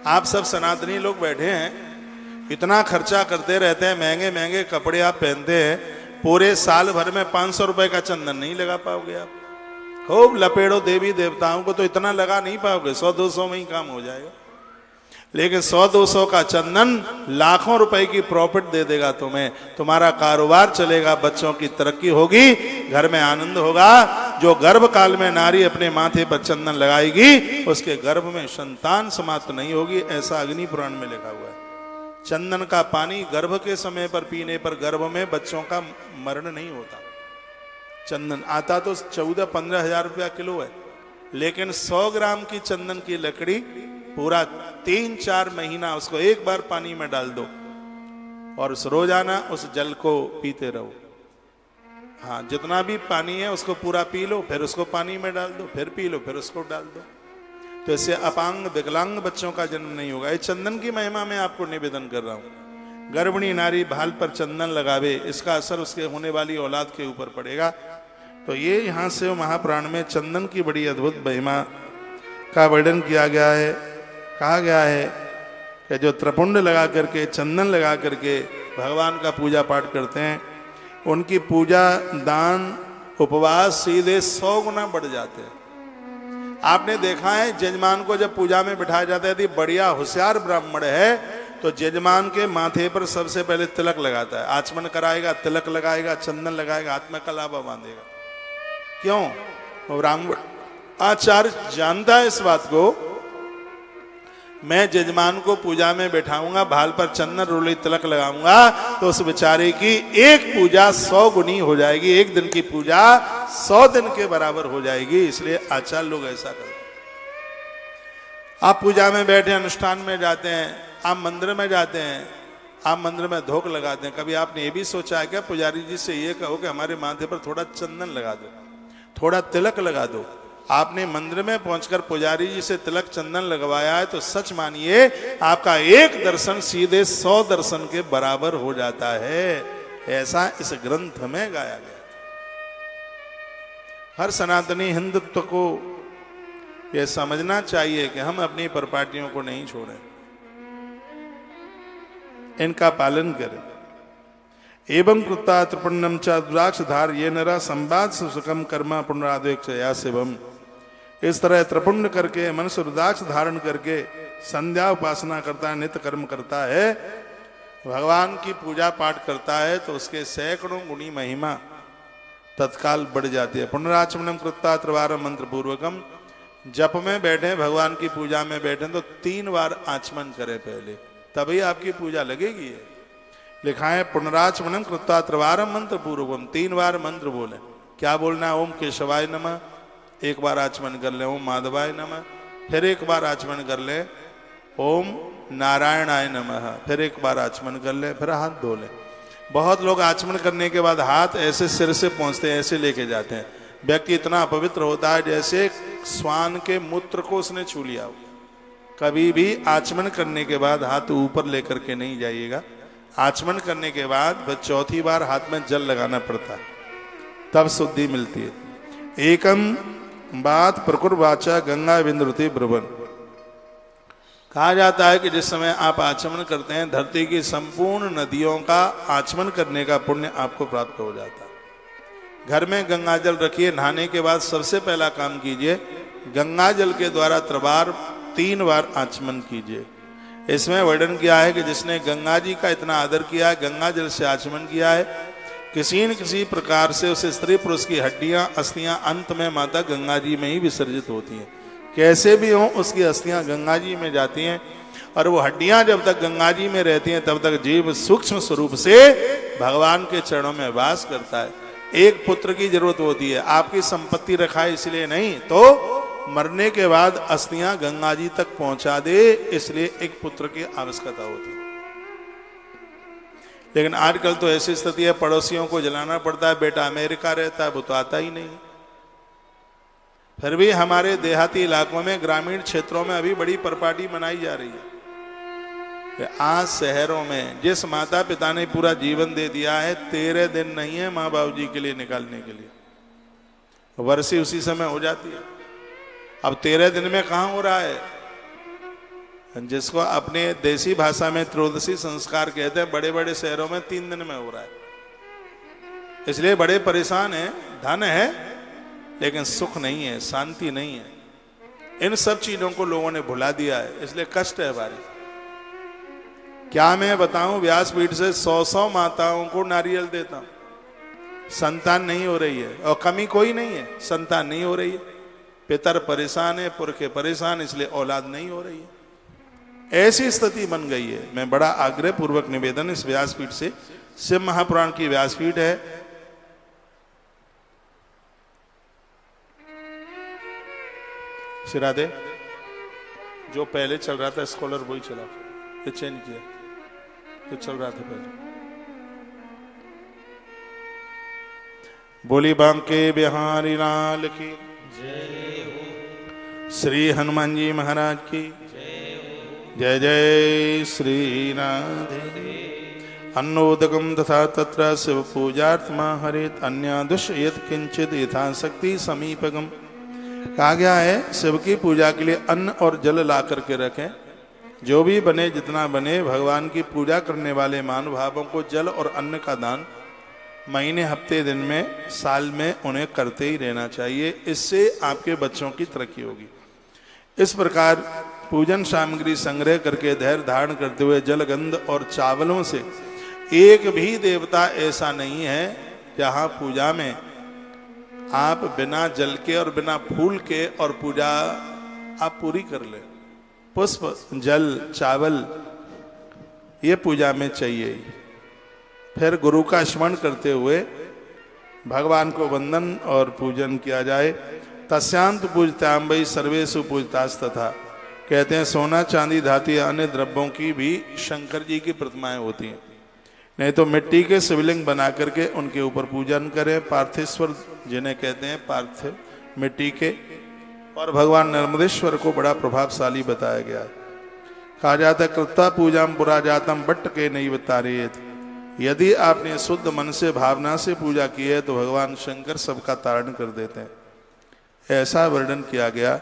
आप सब सनातनी लोग बैठे हैं, इतना खर्चा करते रहते हैं, महंगे महंगे कपड़े आप पहनते हैं, पूरे साल भर में 500 रुपए का चंदन नहीं लगा पाओगे आप। खूब लपेड़ो देवी देवताओं को तो इतना लगा नहीं पाओगे, 100-200 में ही काम हो जाएगा। लेकिन 100-200 का चंदन लाखों रुपए की प्रॉफिट दे देगा तुम्हें। तुम्हारा कारोबार चलेगा, बच्चों की तरक्की होगी, घर में आनंद होगा। जो गर्भ काल में नारी अपने माथे पर चंदन लगाएगी, उसके गर्भ में संतान समाप्त नहीं होगी, ऐसा अग्नि पुराण में लिखा हुआ है। चंदन का पानी गर्भ के समय पर पीने पर गर्भ में बच्चों का मरण नहीं होता। चंदन आता तो 14-15 हजार रुपया किलो है, लेकिन 100 ग्राम की चंदन की लकड़ी पूरा 3-4 महीना उसको एक बार पानी में डाल दो और उस रोजाना उस जल को पीते रहो। हाँ, जितना भी पानी है उसको पूरा पी लो, फिर उसको पानी में डाल दो, फिर पी लो, फिर उसको डाल दो। तो इससे अपांग विकलांग बच्चों का जन्म नहीं होगा। ये चंदन की महिमा में आपको निवेदन कर रहा हूं। गर्भिणी नारी भाल पर चंदन लगावे, इसका असर उसके होने वाली औलाद के ऊपर पड़ेगा। तो ये यहाँ से महापुराण में चंदन की बड़ी अद्भुत महिमा का वर्णन किया गया है। कहा गया है कि जो त्रिपुंड लगा करके, चंदन लगा करके भगवान का पूजा पाठ करते हैं, उनकी पूजा, दान, उपवास सीधे 100 गुना बढ़ जाते हैं। आपने देखा है, जजमान को जब पूजा में बिठाया जाता है, यदि बढ़िया होशियार ब्राह्मण है तो जजमान के माथे पर सबसे पहले तिलक लगाता है, आचमन कराएगा, तिलक लगाएगा, चंदन लगाएगा, हाथ में कलावा बांधेगा। क्यों? ब्राह्मण आचार्य जानता है इस बात को। मैं जजमान को पूजा में बैठाऊंगा, भाल पर चंदन रोली तिलक लगाऊंगा, तो उस बेचारे की एक पूजा 100 गुनी हो जाएगी। एक दिन की पूजा 100 दिन के बराबर हो जाएगी। इसलिए आचार्य लोग ऐसा करते हैं। आप पूजा में बैठे, अनुष्ठान में जाते हैं, आप मंदिर में जाते हैं, आप मंदिर में धोख लगाते हैं। कभी आपने ये भी सोचा है क्या पुजारी जी से ये कहो कि हमारे माथे पर थोड़ा चंदन लगा दो, थोड़ा तिलक लगा दो? आपने मंदिर में पहुंचकर पुजारी जी से तिलक चंदन लगवाया है तो सच मानिए आपका एक दर्शन सीधे 100 दर्शन के बराबर हो जाता है। ऐसा इस ग्रंथ में गाया गया। हर सनातनी हिंदुत्व को यह समझना चाहिए कि हम अपनी परिपाटियों को नहीं छोड़ें, इनका पालन करें। एवं कृता त्रिपुण्यम च द्राक्षधार ये नरा संवाद सुखम कर्मा पुनरादेक्षया शिवम। इस तरह त्रिपुण्य करके मनुष्य रुद्राक्ष धारण करके संध्या उपासना करता है, नित्य कर्म करता है, भगवान की पूजा पाठ करता है तो उसके सैकड़ों गुणी महिमा तत्काल बढ़ जाती है। पुनराचमनम कृत्वा त्रिवारम मंत्र पूर्वकम, जप में बैठे, भगवान की पूजा में बैठे तो 3 बार आचमन करें पहले, तभी आपकी पूजा लगेगी। लिखा है पुनराचमनम कृत्वा त्रिवारम मंत्र पूर्वकम, 3 बार मंत्र बोले। क्या बोलना है? ओम केशवाय नमः, 1 बार आचमन कर ले। ओम माधवाय नमः, फिर 1 बार आचमन कर ले। ओम नारायणाय नमः, फिर 1 बार आचमन कर ले, फिर हाथ धो ले। बहुत लोग आचमन करने के बाद हाथ ऐसे सिर से पहुंचते हैं, ऐसे लेके जाते हैं। व्यक्ति इतना अपवित्र होता है जैसे श्वान के मूत्र को उसने छू लिया हो। कभी भी आचमन करने के बाद हाथ ऊपर लेकर के नहीं जाइएगा। आचमन करने के बाद बस 4थी बार हाथ में जल लगाना पड़ता है, तब शुद्धि मिलती है। एकम बात प्रकुर वाचा गंगा विंद्रुति ब्रुवन। कहा जाता है कि जिस समय आप आचमन करते हैं, धरती की संपूर्ण नदियों का आचमन करने का पुण्य आपको प्राप्त हो जाता है। घर में गंगा जल रखिए, नहाने के बाद सबसे पहला काम कीजिए, गंगा जल के द्वारा 3 बार आचमन कीजिए। इसमें वर्णन किया है कि जिसने गंगा जी का इतना आदर किया है, गंगा जल से आचमन किया है, किसी न किसी प्रकार से उसे स्त्री पुरुष की हड्डियां अस्थियां अंत में माता गंगा जी में ही विसर्जित होती हैं। कैसे भी हो उसकी अस्थियां गंगा जी में जाती हैं, और वो हड्डियां जब तक गंगा जी में रहती हैं तब तक जीव सूक्ष्म स्वरूप से भगवान के चरणों में वास करता है। एक पुत्र की जरूरत होती है, आपकी संपत्ति रखा है इसलिए नहीं, तो मरने के बाद अस्थियां गंगा जी तक पहुंचा दे, इसलिए एक पुत्र की आवश्यकता होती है। लेकिन आजकल तो ऐसी स्थिति है, पड़ोसियों को जलाना पड़ता है। बेटा अमेरिका रहता है, वो तो आता ही नहीं। फिर भी हमारे देहाती इलाकों में, ग्रामीण क्षेत्रों में अभी बड़ी परपाटी मनाई जा रही है। आज शहरों में जिस माता पिता ने पूरा जीवन दे दिया है, 13 दिन नहीं है माँ बाबू जी के लिए निकालने के लिए, वर्षी उसी समय हो जाती है। अब 13 दिन में कहां हो रहा है? जिसको अपने देसी भाषा में त्रयोदशी संस्कार कहते हैं, बड़े बड़े शहरों में 3 दिन में हो रहा है। इसलिए बड़े परेशान हैं। धन है लेकिन सुख नहीं है, शांति नहीं है। इन सब चीजों को लोगों ने भुला दिया है, इसलिए कष्ट है भारी। क्या मैं बताऊं, व्यासपीठ से 100 माताओं को नारियल देता हूं, संतान नहीं हो रही है। और कमी कोई नहीं है, संतान नहीं हो रही है। पितर परेशान है, पुरखे परेशान, इसलिए औलाद नहीं हो रही है। ऐसी स्थिति बन गई है। मैं बड़ा आग्रह पूर्वक निवेदन इस व्यासपीठ से, शिव महापुराण की व्यासपीठ है, राधे, जो पहले चल रहा था स्कॉलर वही चला, ये चेंज किया, जो चल रहा था पहले। बोली बांके बिहारी लाल की जय, श्री हनुमान जी महाराज की जय। जय श्री राधे। अन्नोदकम तथा तत्र शिव पूजार्थमा हरेत, अन्यादुष यत् किंचित यथाशक्ति समीपगम। कहा गया है शिव की पूजा के लिए अन्न और जल ला करके रखें। जो भी बने, जितना बने, भगवान की पूजा करने वाले महानुभावों को जल और अन्न का दान महीने, हफ्ते, दिन में, साल में उन्हें करते ही रहना चाहिए। इससे आपके बच्चों की तरक्की होगी। इस प्रकार पूजन सामग्री संग्रह करके धैर्य धारण करते हुए जल, गंध और चावलों से एक भी देवता ऐसा नहीं है जहां पूजा में आप बिना जल के और बिना फूल के और पूजा आप पूरी कर ले। पुष्प, जल, चावल ये पूजा में चाहिए। फिर गुरु का स्मरण करते हुए भगवान को वंदन और पूजन किया जाए। तस्यांत पूजताम वही सर्वेशु पूजतास्तथा। कहते हैं सोना, चांदी, धातु या अन्य द्रव्यों की भी शंकर जी की प्रतिमाएं होती हैं। नहीं तो मिट्टी के शिवलिंग बना करके उनके ऊपर पूजन करें। पार्थेश्वर जिन्हें कहते हैं, पार्थिव मिट्टी के, और भगवान नर्मदेश्वर को बड़ा प्रभावशाली बताया गया है। कहा जाता है कृत्वा पूजाम पुरा जातम बट्ट के नहीं बतारेत। यदि आपने शुद्ध मन से, भावना से पूजा की है तो भगवान शंकर सबका तारण कर देते हैं, ऐसा वर्णन किया गया।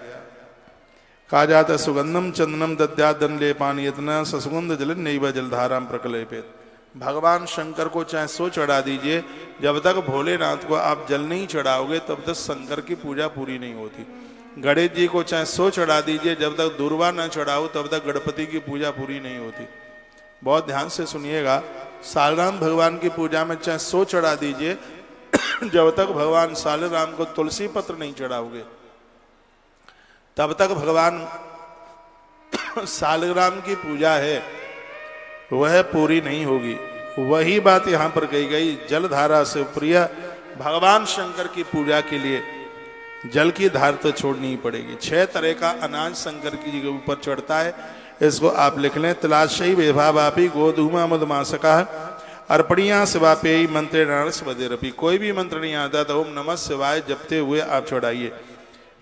कहा जाता है सुगंधम चंदनम दद्या दन लेपान यतना ससुगंध जल नैव जलधाराम प्रकलेपित। भगवान शंकर को चाहे सो चढ़ा दीजिए, जब तक भोलेनाथ को आप जल नहीं चढ़ाओगे तब तक शंकर की पूजा पूरी नहीं होती। गणेश जी को चाहे सो चढ़ा दीजिए, जब तक दूर्वा न चढ़ाओ तब तक गणपति की पूजा पूरी नहीं होती। बहुत ध्यान से सुनिएगा। सालराम भगवान की पूजा में चाहे 100 चढ़ा दीजिए, जब तक भगवान सालराम को तुलसी पत्र नहीं चढ़ाओगे तब तक भगवान सालग्राम की पूजा है वह पूरी नहीं होगी। वही बात यहाँ पर कही गई, जलधारा से प्रिय भगवान शंकर की पूजा के लिए जल की धार तो छोड़नी ही पड़ेगी। 6 तरह का अनाज शंकर जी के ऊपर चढ़ता है, इसको आप लिख लें। तिलाशयी वेभावापी गोधूमा मधुमासका अर्पणिया शिवापेयी मंत्रे नारस बदेरपी। कोई भी मंत्र नहीं आता तो ओम नमः शिवाय जपते हुए आप चढ़ाइए।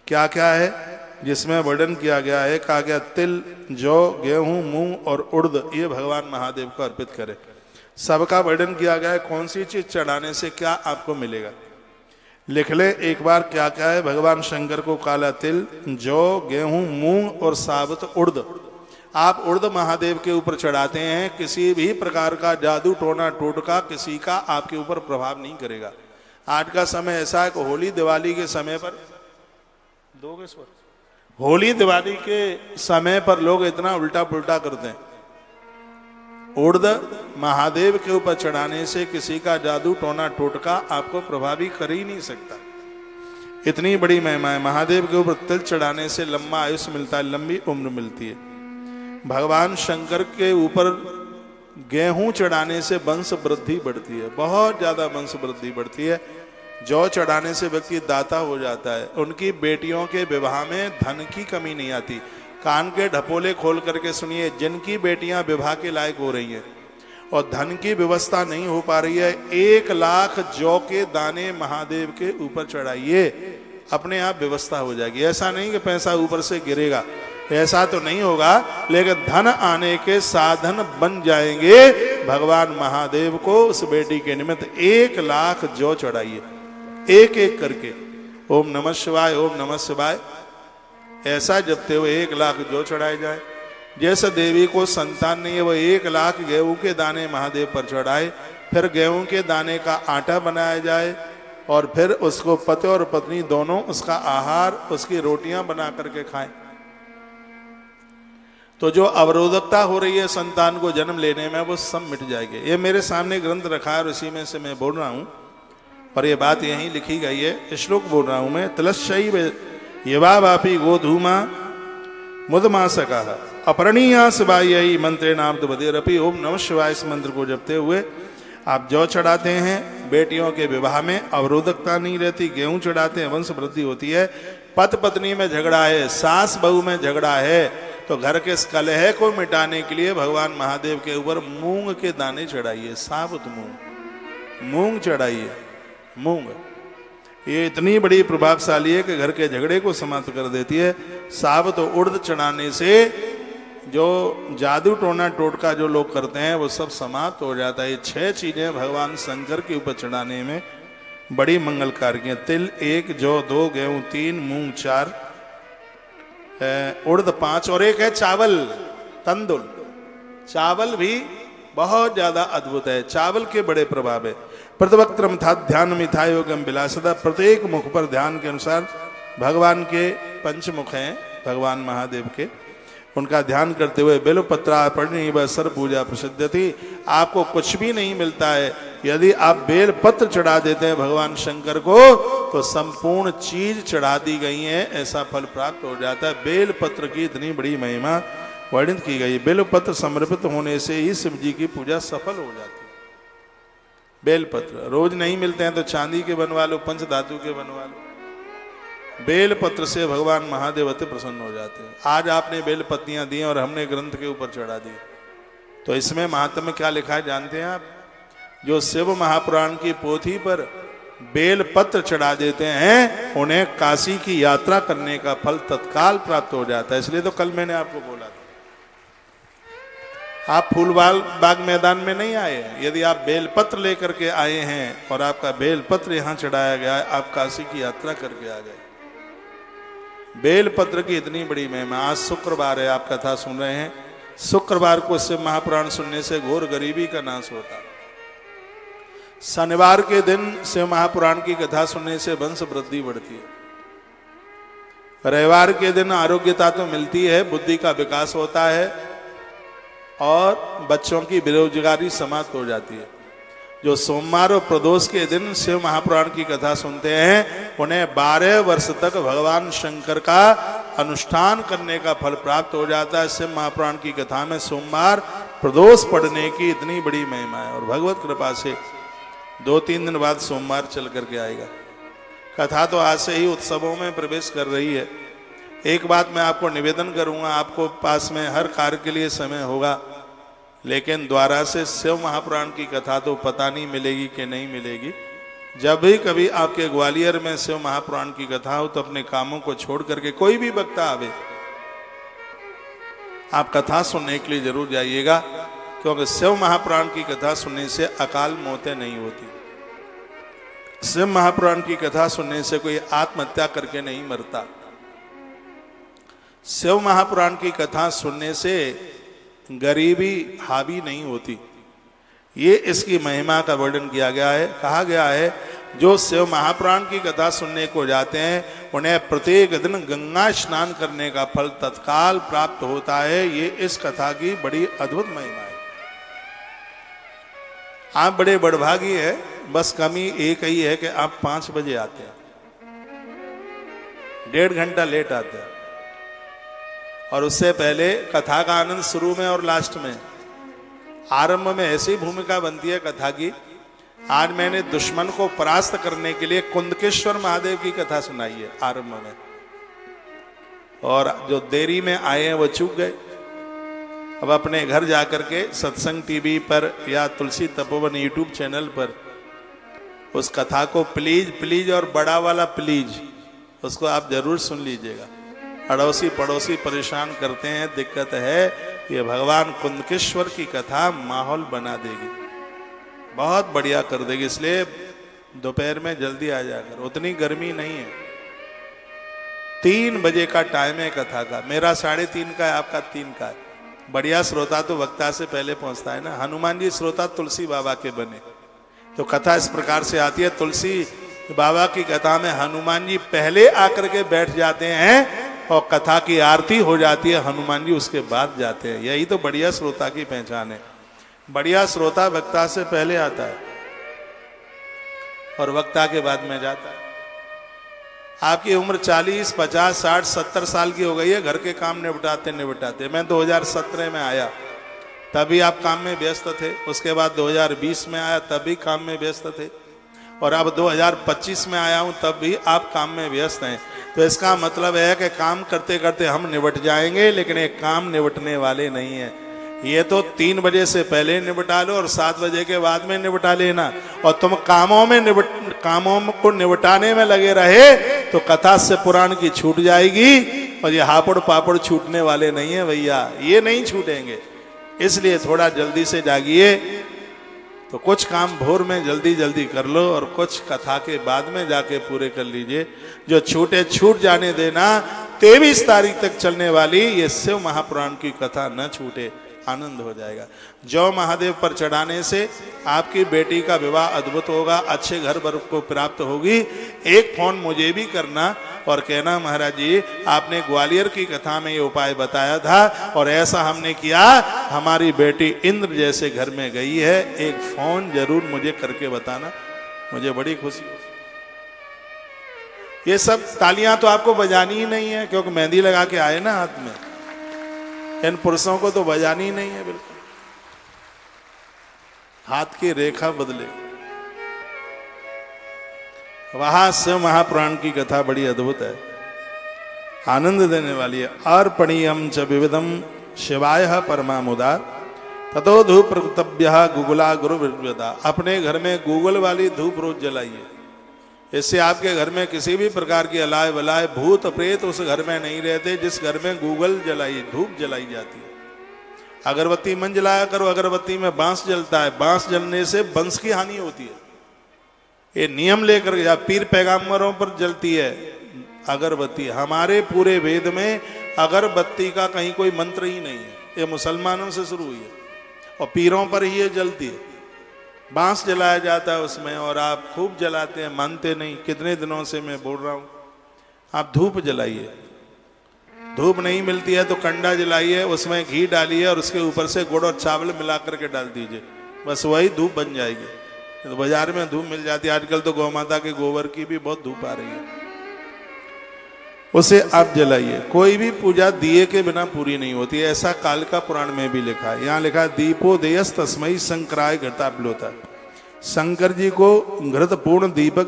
क्या क्या है जिसमें वर्णन किया गया है, कहा गया तिल, जौ, गेहूं, मूंग और उड़द ये भगवान महादेव को अर्पित करें। सबका वर्णन किया गया है, कौन सी चीज चढ़ाने से क्या आपको मिलेगा। लिख ले एक बार क्या क्या है भगवान शंकर को। काला तिल, जौ, गेहूं, मूंग और साबुत उड़द। आप उड़द महादेव के ऊपर चढ़ाते हैं, किसी भी प्रकार का जादू टोना टोटका किसी का आपके ऊपर प्रभाव नहीं करेगा। आज का समय ऐसा है कि होली दिवाली के समय पर होली दिवाली के समय पर लोग इतना उल्टा पुल्टा करते हैं। उड़द महादेव के ऊपर चढ़ाने से किसी का जादू टोना टोटका आपको प्रभावी कर ही नहीं सकता। इतनी बड़ी महिमा है। महादेव के ऊपर तिल चढ़ाने से लंबा आयुष्य मिलता है, लंबी उम्र मिलती है। भगवान शंकर के ऊपर गेहूं चढ़ाने से वंश वृद्धि बढ़ती है, बहुत ज्यादा वंश वृद्धि बढ़ती है। जौ चढ़ाने से व्यक्ति दाता हो जाता है। उनकी बेटियों के विवाह में धन की कमी नहीं आती। कान के ढपोले खोल करके सुनिए, जिनकी बेटियां विवाह के लायक हो रही हैं और धन की व्यवस्था नहीं हो पा रही है, 1 लाख जौ के दाने महादेव के ऊपर चढ़ाइए, अपने आप व्यवस्था हो जाएगी। ऐसा नहीं कि पैसा ऊपर से गिरेगा, ऐसा तो नहीं होगा, लेकिन धन आने के साधन बन जाएंगे। भगवान महादेव को उस बेटी के निमित्त 1 लाख जौ चढ़ाइए, एक एक करके। ओम नमः शिवाय, ओम नमः शिवाय ऐसा जपते हुए 1 लाख जौ चढ़ाए जाए। जैसे देवी को संतान नहीं है, वो 1 लाख गेहूं के दाने महादेव पर चढ़ाए, फिर गेहूं के दाने का आटा बनाया जाए और फिर उसको पति और पत्नी दोनों उसका आहार, उसकी रोटियां बना करके खाएं। तो जो अवरोधकता हो रही है संतान को जन्म लेने में, वो सब मिट जाएगी। ये मेरे सामने ग्रंथ रखा है और इसी में से मैं बोल रहा हूं और ये बात यहीं लिखी गई है, श्लोक बोल रहा हूं मैं। तिलशयी यवावापी गोधूमा मुदमासका अपरणीया शिवाय मंत्रे नाम तो बदेरपी। ओम नमः शिवाय इस मंत्र को जपते हुए आप जौ चढ़ाते हैं, बेटियों के विवाह में अवरोधकता नहीं रहती। गेहूं चढ़ाते हैं, वंश वृद्धि होती है। पति पत्नी में झगड़ा है, सास बहू में झगड़ा है, तो घर के कलह को मिटाने के लिए भगवान महादेव के ऊपर मूंग के दाने चढ़ाइए, साबुत मूंग चढ़ाइए। मूंग ये इतनी बड़ी प्रभावशाली है कि घर के झगड़े को समाप्त कर देती है। साबुत उड़द चढ़ाने से जो जादू टोना टोटका जो लोग करते हैं वो सब समाप्त हो जाता है। ये 6 चीजें भगवान शंकर के ऊपर चढ़ाने में बड़ी मंगलकारी हैं। तिल 1, जौ 2, गेहूं 3, मूंग 4, उड़द 5 और एक है चावल, तंदुल। चावल भी बहुत ज्यादा अद्भुत है, चावल के बड़े प्रभाव है। प्रतिवक्त्रम था ध्यान मिथा योगम विलासदा। प्रत्येक मुख पर ध्यान के अनुसार भगवान के पंचमुख हैं, भगवान महादेव के, उनका ध्यान करते हुए बेलपत्रा पढ़नी व सर पूजा प्रसिद्ध थी। आपको कुछ भी नहीं मिलता है, यदि आप बेल पत्र चढ़ा देते हैं भगवान शंकर को तो संपूर्ण चीज चढ़ा दी गई है, ऐसा फल प्राप्त हो जाता है। बेल पत्र की इतनी बड़ी महिमा वर्णित की गई। बेल पत्र समर्पित होने से ही शिव जी की पूजा सफल हो जाती है। बेलपत्र रोज नहीं मिलते हैं तो चांदी के बनवा लो, पंच धातु के बनवा लो। बेलपत्र से भगवान महादेव अति प्रसन्न हो जाते हैं। आज आपने बेल पत्तियां दी और हमने ग्रंथ के ऊपर चढ़ा दी, तो इसमें महात्म्य क्या लिखा है जानते हैं आप? जो शिव महापुराण की पोथी पर बेल पत्र चढ़ा देते हैं उन्हें काशी की यात्रा करने का फल तत्काल प्राप्त हो जाता है। इसलिए तो कल मैंने आपको बोला था, आप फूलबाग बाग मैदान में नहीं आए। यदि आप बेलपत्र लेकर के आए हैं और आपका बेलपत्र यहाँ चढ़ाया गया है, आप काशी की यात्रा करके आ गए। बेलपत्र की इतनी बड़ी महिमा। आज शुक्रवार है, आप कथा सुन रहे हैं। शुक्रवार को शिव महापुराण सुनने से घोर गरीबी का नाश होता है। शनिवार के दिन शिव महापुराण की कथा सुनने से वंश वृद्धि बढ़ती है। रविवार के दिन आरोग्यता तो मिलती है, बुद्धि का विकास होता है और बच्चों की बेरोजगारी समाप्त हो जाती है। जो सोमवार और प्रदोष के दिन शिव महापुराण की कथा सुनते हैं उन्हें 12 वर्ष तक भगवान शंकर का अनुष्ठान करने का फल प्राप्त हो जाता है। शिव महापुराण की कथा में सोमवार प्रदोष पढ़ने की इतनी बड़ी महिमा है और भगवत कृपा से 2-3 दिन बाद सोमवार चल करके आएगा। कथा तो आज से ही उत्सवों में प्रवेश कर रही है। एक बात मैं आपको निवेदन करूंगा, आपको पास में हर कार्य के लिए समय होगा, लेकिन द्वारा से शिव महापुराण की कथा तो पता नहीं मिलेगी कि नहीं मिलेगी। जब भी कभी आपके ग्वालियर में शिव महापुराण की कथा हो तो अपने कामों को छोड़ करके कोई भी वक्ता आवे, आप कथा सुनने के लिए जरूर जाइएगा, क्योंकि शिव महापुराण की कथा सुनने से अकाल मौतें नहीं होती। शिव महापुराण की कथा सुनने से कोई आत्महत्या करके नहीं मरता। शिव महापुराण की कथा सुनने से गरीबी हावी नहीं होती। ये इसकी महिमा का वर्णन किया गया है। कहा गया है जो शिव महापुराण की कथा सुनने को जाते हैं उन्हें प्रत्येक दिन गंगा स्नान करने का फल तत्काल प्राप्त होता है। ये इस कथा की बड़ी अद्भुत महिमा है। आप बड़े बड़भागी है, बस कमी एक ही है कि आप 5 बजे आते हैं, 1.5 घंटा लेट आते हैं, और उससे पहले कथा का आनंद शुरू में और लास्ट में, आरंभ में ऐसी भूमिका बनती है कथा की। आज मैंने दुश्मन को परास्त करने के लिए कुंदकेश्वर महादेव की कथा सुनाई है आरंभ में, और जो देरी में आए हैं वो चूक गए। अब अपने घर जाकर के सत्संग टीवी पर या तुलसी तपोवन यूट्यूब चैनल पर उस कथा को प्लीज प्लीज और बड़ा वाला प्लीज उसको आप जरूर सुन लीजिएगा। अड़ोसी पड़ोसी परेशान करते हैं, दिक्कत है, ये भगवान कुंदकेश्वर की कथा माहौल बना देगी, बहुत बढ़िया कर देगी। इसलिए दोपहर में जल्दी आ जाकर, उतनी गर्मी नहीं है। 3 बजे का टाइम है कथा का, मेरा 3:30 का है, आपका 3 का है। बढ़िया श्रोता तो वक्ता से पहले पहुंचता है ना। हनुमान जी श्रोता तुलसी बाबा के बने, तो कथा इस प्रकार से आती है। तुलसी बाबा की कथा में हनुमान जी पहले आकर के बैठ जाते हैं और कथा की आरती हो जाती है, हनुमान जी उसके बाद जाते हैं। यही तो बढ़िया श्रोता की पहचान है। बढ़िया श्रोता वक्ता से पहले आता है और वक्ता के बाद में जाता है। आपकी उम्र 40, 50, 60, 70 साल की हो गई है, घर के काम निपटाते निपटाते। मैं 2017 में आया, तभी आप काम में व्यस्त थे। उसके बाद 2020 में आया, तभी काम में व्यस्त थे, और अब 2025 में आया हूं, तब भी आप काम में व्यस्त हैं। तो इसका मतलब है कि काम करते करते हम निपट जाएंगे, लेकिन एक काम निपटने वाले नहीं है। ये तो 3 बजे से पहले निपटा लो और 7 बजे के बाद में निपटा लेना, और तुम कामों को निपटाने में लगे रहे तो कथा से पुराण की छूट जाएगी, और ये हापड़ पापड़ छूटने वाले नहीं है भैया, ये नहीं छूटेंगे। इसलिए थोड़ा जल्दी से जागिए। तो कुछ काम भोर में जल्दी जल्दी कर लो और कुछ कथा के बाद में जाके पूरे कर लीजिए। जो छूटे छूट जाने देना। 23 तारीख तक चलने वाली ये शिव महापुराण की कथा न छूटे, आनंद हो जाएगा। जौ महादेव पर चढ़ाने से आपकी बेटी का विवाह अद्भुत होगा, अच्छे घर वर को प्राप्त होगी। एक फोन मुझे भी करना और कहना महाराज जी आपने ग्वालियर की कथा में ये उपाय बताया था और ऐसा हमने किया, हमारी बेटी इंद्र जैसे घर में गई है। एक फोन जरूर मुझे करके बताना, मुझे बड़ी खुशी हो। ये सब तालियां तो आपको बजानी ही नहीं है, क्योंकि मेहंदी लगा के आए ना हाथ में। इन पुरुषों को तो बजानी ही नहीं है बिल्कुल। हाथ की रेखा बदले। वहां शिव महापुराण की कथा बड़ी अद्भुत है, आनंद देने वाली है। अर्पणीयम च विविधम शिवाय परमामुदा ततो धूप प्रकृतभ्य गुगुला गुरु विद्या। अपने घर में गूगल वाली धूप रोज जलाइए। इससे आपके घर में किसी भी प्रकार की अलाय वलाय भूत प्रेत उस घर में नहीं रहते। जिस घर में गूगल जलाई धूप जलाई जाती है। अगरबत्ती मन जलाया करो, अगरबत्ती में बांस जलता है, बांस जलने से वंश की हानि होती है। ये नियम लेकर या पीर पैगंबरों पर जलती है अगरबत्ती। हमारे पूरे वेद में अगरबत्ती का कहीं कोई मंत्र ही नहीं है, ये मुसलमानों से शुरू हुई है और पीरों पर ही ये जलती है। बांस जलाया जाता है उसमें और आप खूब जलाते हैं, मानते नहीं। कितने दिनों से मैं बोल रहा हूं, आप धूप जलाइए। धूप नहीं मिलती है तो कंडा जलाइए, उसमें घी डालिए और उसके ऊपर से गुड़ और चावल मिला करके डाल दीजिए, बस वही धूप बन जाएगी। तो बाजार में धूप मिल जाती है, आजकल तो गौ माता के गोबर की भी बहुत धूप आ रही है, उसे आप जलाइए। कोई भी पूजा दिए के बिना पूरी नहीं होती है, ऐसा कालिका पुराण में भी लिखा है। यहाँ लिखा है दीपो देयस तस्मई शंकराय घृताप्लुता, शंकर जी को घृतपूर्ण दीपक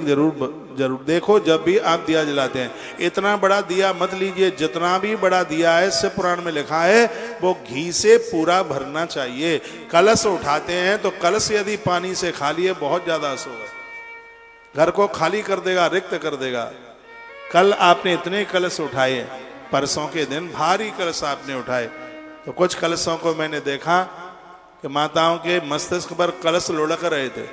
जरूर देखो जब भी आप दिया जलाते हैं। इतना बड़ा दिया मत लीजिए, जितना भी बड़ा दिया है इससे पुराण में लिखा है वो घी से पूरा भरना चाहिए। कलश उठाते हैं तो कलश यदि पानी से खाली है बहुत ज्यादा अशुभ है, घर को खाली कर देगा, रिक्त कर देगा। कल आपने इतने कलश उठाए, परसों के दिन भारी कलश आपने उठाए, तो कुछ कलशों को मैंने देखा कि माताओं के मस्तिष्क पर कलश लुढ़क रहे थे।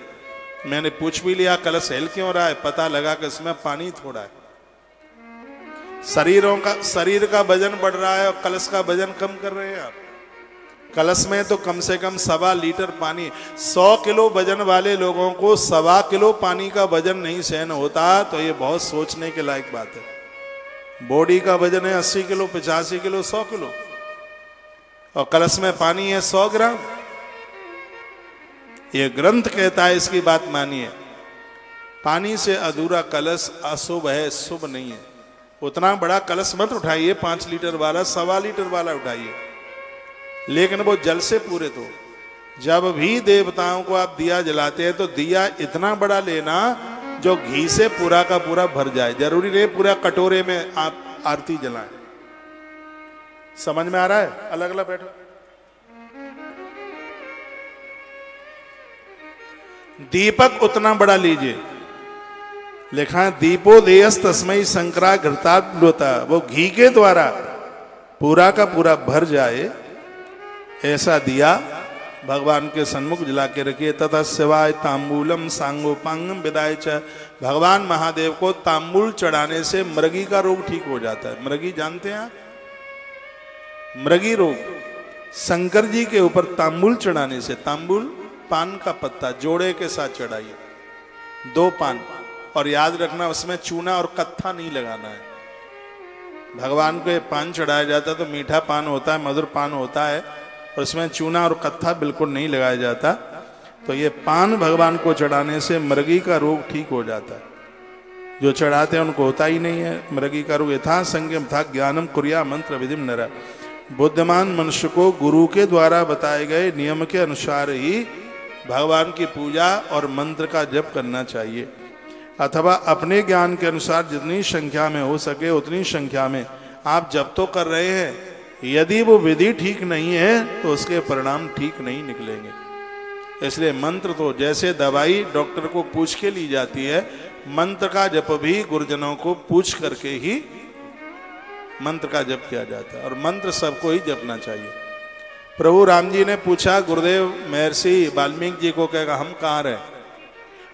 मैंने पूछ भी लिया कलश हिल क्यों रहा है, पता लगा कि इसमें पानी थोड़ा है। शरीर का वजन बढ़ रहा है और कलश का वजन कम कर रहे हैं आप। कलश में तो कम से कम 1.25 लीटर पानी, 100 किलो वजन वाले लोगों को 1.25 किलो पानी का वजन नहीं सहन होता, तो ये बहुत सोचने के लायक बात है। बॉडी का वजन है 80 किलो, 85 किलो, 100 किलो, और कलश में पानी है 100 ग्राम। ये ग्रंथ कहता है, इसकी बात मानिए। पानी से अधूरा कलश अशुभ है, शुभ नहीं है। उतना बड़ा कलश मत उठाइए, 5 लीटर वाला, 1.25 लीटर वाला उठाइए, लेकिन वो जल से पूरित हो। जब भी देवताओं को आप दिया जलाते हैं तो दिया इतना बड़ा लेना जो घी से पूरा का पूरा भर जाए। जरूरी नहीं पूरा कटोरे में आप आरती जलाएं। समझ में आ रहा है? अलग अलग बैठो। दीपक उतना बड़ा लीजिए, लिखा है दीपो देयस तस्मई शंकरा घृताप्लुता, वो घी के द्वारा पूरा का पूरा भर जाए, ऐसा दिया भगवान के सन्मुख जला के रखिए। तथा शिवाय तांबूलम सांगोपांगम विदाय च, भगवान महादेव को तांबूल चढ़ाने से मृगी का रोग ठीक हो जाता है। मृगी जानते हैं आप? मृगी रोग, शंकर जी के ऊपर तांबूल चढ़ाने से, तांबूल पान का पत्ता जोड़े के साथ चढ़ाइए, 2 पान, और याद रखना उसमें चूना और कत्था नहीं लगाना है। भगवान को ये पान चढ़ाया जाता है तो मीठा पान होता है, मधुर पान होता है, और उसमें चूना और कत्था बिल्कुल नहीं लगाया जाता। तो ये पान भगवान को चढ़ाने से मृगी का रोग ठीक हो जाता है। जो चढ़ाते हैं उनको होता ही नहीं है मृगी का रोग। यथा संज्ञम था ज्ञानम कुर्या मंत्र विधिम नर, बुद्धिमान मनुष्य को गुरु के द्वारा बताए गए नियम के अनुसार ही भगवान की पूजा और मंत्र का जप करना चाहिए, अथवा अपने ज्ञान के अनुसार जितनी संख्या में हो सके उतनी संख्या में आप जप तो कर रहे हैं, यदि वो विधि ठीक नहीं है तो उसके परिणाम ठीक नहीं निकलेंगे। इसलिए मंत्र तो जैसे दवाई डॉक्टर को पूछ के ली जाती है, मंत्र का जप भी गुरुजनों को पूछ करके ही मंत्र का जप किया जाता है, और मंत्र सबको ही जपना चाहिए। प्रभु राम जी ने पूछा गुरुदेव महर्षि वाल्मीकि जी को, कहेगा हम कहाँ रहे,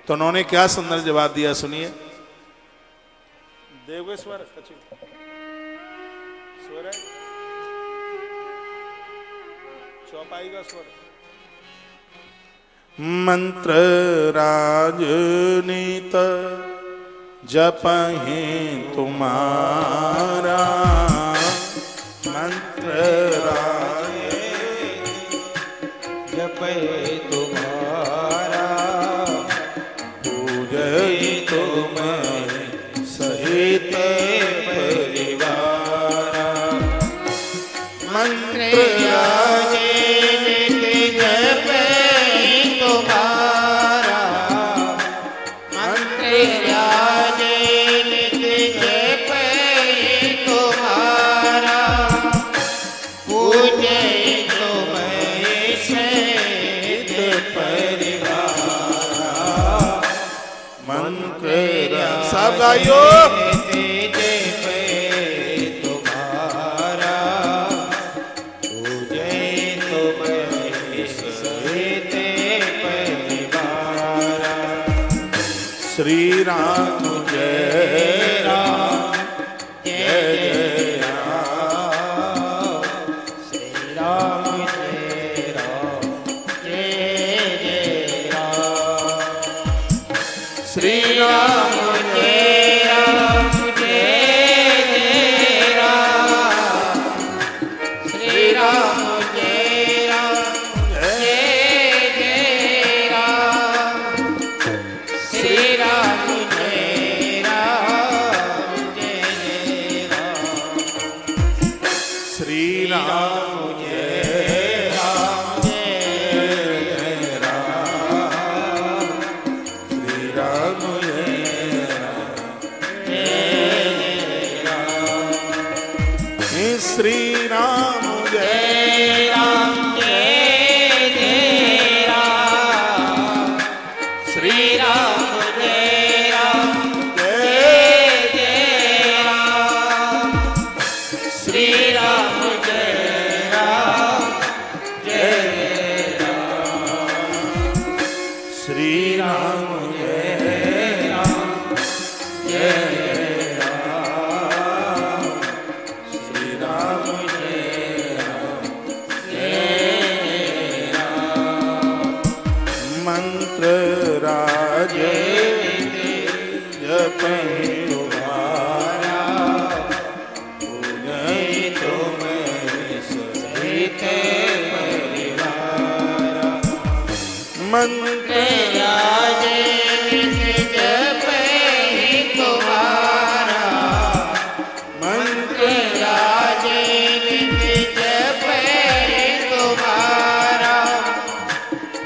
तो उन्होंने क्या सुंदर जवाब दिया, सुनिए। देवगेश्वर स्वर है, चौपाई का स्वर। मंत्र राजनीत जपहि तुम्हारा, मंत्र जपहि तुम्हारा, पूजहि तुम सहित परिवार, मंत्र गाइयो तुम्हारा, पूजे तुम्हें सहित परिवार। श्री राम जय राम, जय जय राम, श्री राम जय राम, जय जय राम, श्री राम जय राम, राम जय राम जय राम श्री राम जय राम हे श्री राम जय राम जय जय राम श्री राम जय राम जय जय राम श्री राम जय राम जय राम श्री राम जय राम जय राम श्री राम जय राम मंत्र राज जपहि तुम्हारा पूजहि तुम सहित परिवारा मंत्र राजे जपहि तुम्हारा मंत्र राजे जपहि तुम्हारा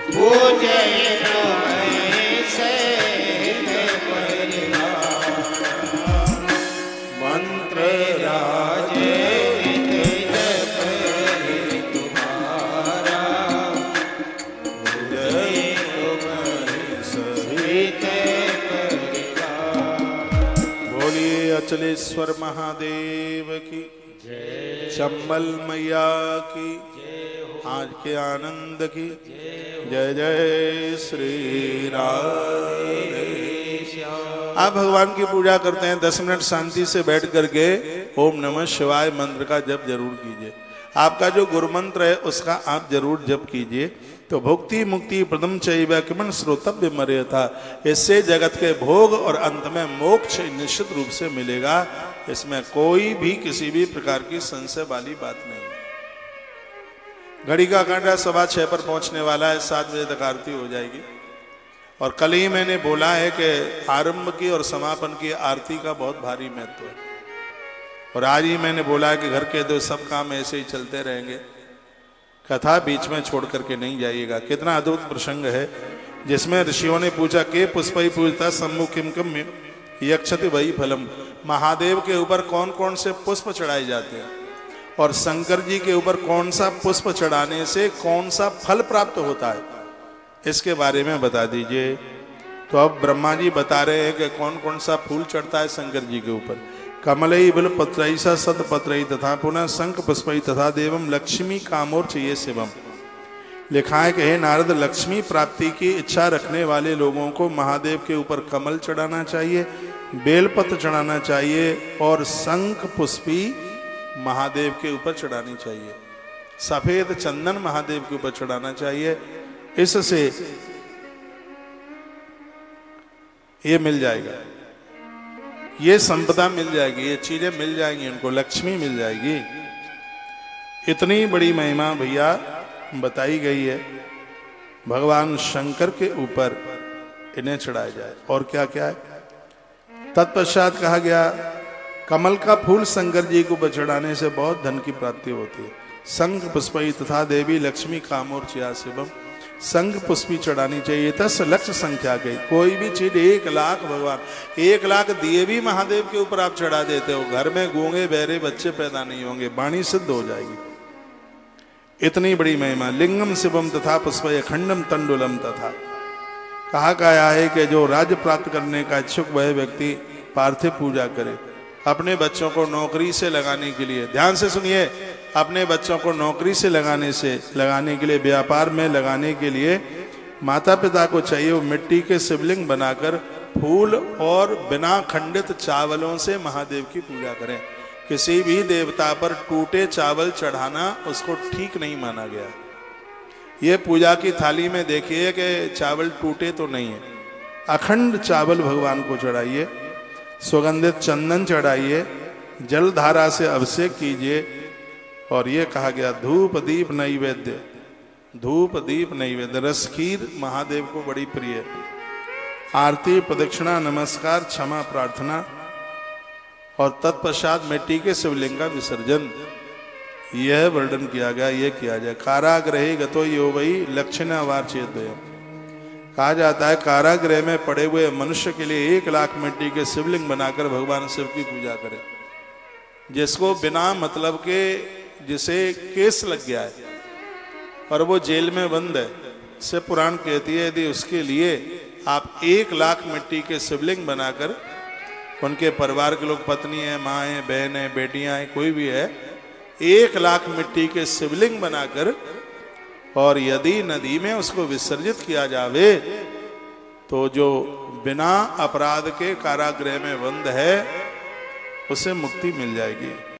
पूजय तुम्हें सहित परिवारा मंत्र राजे जपहि तुम्हारा जय तुम्हारे सहित परिवारा बोलिए अचलेश्वर महादेव की चम्बल मैया की आज के आनंद की जय जय श्री राम। आप भगवान की पूजा करते हैं 10 मिनट शांति से बैठ करके ओम नमः शिवाय मंत्र का जप जरूर कीजिए। आपका जो गुरु मंत्र है उसका आप जरूर जप कीजिए तो भुक्ति मुक्ति प्रदम चैव किमन श्रोतव्य मरे था। इससे जगत के भोग और अंत में मोक्ष निश्चित रूप से मिलेगा। इसमें कोई भी किसी भी प्रकार की संशय वाली बात नहीं। घड़ी का कांटा 6:15 पर पहुंचने वाला है, 7 बजे तक आरती हो जाएगी। और कल ही मैंने बोला है कि आरंभ की और समापन की आरती का बहुत भारी महत्व है। और आज ही मैंने बोला है कि घर के तो सब काम ऐसे ही चलते रहेंगे, कथा बीच में छोड़ करके नहीं जाइएगा। कितना अद्भुत प्रसंग है जिसमें ऋषियों ने पूछा के पुष्पई पूजता सम्मुखिम कम यक्षति वही फलम। महादेव के ऊपर कौन कौन से पुष्प चढ़ाए जाते हैं और शंकर जी के ऊपर कौन सा पुष्प चढ़ाने से कौन सा फल प्राप्त होता है, इसके बारे में बता दीजिए। तो अब ब्रह्मा जी बता रहे हैं कि कौन कौन सा फूल चढ़ता है शंकर जी के ऊपर। कमलई बिल पत्रई सा सत पत्रई तथा पुनः शंख पुष्पई तथा देवम लक्ष्मी कामोर ये शिवम। लिखा है कि हे नारद, लक्ष्मी प्राप्ति की इच्छा रखने वाले लोगों को महादेव के ऊपर कमल चढ़ाना चाहिए, बेलपत्र चढ़ाना चाहिए और शंख पुष्पी महादेव के ऊपर चढ़ानी चाहिए। सफेद चंदन महादेव के ऊपर चढ़ाना चाहिए। इससे ये मिल जाएगा, ये संपदा मिल जाएगी, ये चीजें मिल जाएंगी, उनको लक्ष्मी मिल जाएगी। इतनी बड़ी महिमा भैया बताई गई है भगवान शंकर के ऊपर इन्हें चढ़ाया जाए। और क्या क्या है तत्पश्चात कहा गया कमल का फूल शंकर जी को चढ़ाने से बहुत धन की प्राप्ति होती है। शंख पुष्पई तथा देवी लक्ष्मी कामोर चिया शिवम। शंख पुष्पी चढ़ानी चाहिए। 10 लक्ष संख्या के कोई भी चीज 1 लाख भगवान 1 लाख दिए भी महादेव के ऊपर आप चढ़ा देते हो, घर में गूंगे बहरे बच्चे पैदा नहीं होंगे, वाणी सिद्ध हो जाएगी। इतनी बड़ी महिमा। लिंगम शिवम तथा पुष्पय खंडम तंडुलम तथा। कहा गया है कि जो राज्य प्राप्त करने का इच्छुक वह व्यक्ति पार्थिव पूजा करे। अपने बच्चों को नौकरी से लगाने के लिए, ध्यान से सुनिए, अपने बच्चों को नौकरी से लगाने के लिए, व्यापार में लगाने के लिए माता पिता को चाहिए वो मिट्टी के शिवलिंग बनाकर फूल और बिना खंडित चावलों से महादेव की पूजा करें। किसी भी देवता पर टूटे चावल चढ़ाना उसको ठीक नहीं माना गया। ये पूजा की थाली में देखिए कि चावल टूटे तो नहीं है। अखंड चावल भगवान को चढ़ाइए, सुगंधित चंदन चढ़ाइए, जल धारा से अभिषेक कीजिए। और ये कहा गया धूप दीप नैवेद्य, धूप दीप नैवेद्य। रस खीर महादेव को बड़ी प्रिय है। आरती, प्रदक्षिणा, नमस्कार, क्षमा प्रार्थना और तत्पश्चात मिट्टी के शिवलिंग का विसर्जन। यह वर्णन किया गया, यह किया जाए। कारागृहे गतो यो वही लक्षणा वार्चित। कहा जाता है कारागृह में पड़े हुए मनुष्य के लिए 1 लाख मिट्टी के शिवलिंग बनाकर भगवान शिव की पूजा करे। जिसको बिना मतलब के, जिसे केस लग गया है और वो जेल में बंद है, शिव पुराण कहती है यदि उसके लिए आप 1 लाख मिट्टी के शिवलिंग बनाकर, उनके परिवार के लोग, पत्नी है, माँ है, बहन है, बेटियां हैं, कोई भी है, 1 लाख मिट्टी के शिवलिंग बनाकर और यदि नदी में उसको विसर्जित किया जावे तो जो बिना अपराध के कारागृह में बंद है उसे मुक्ति मिल जाएगी।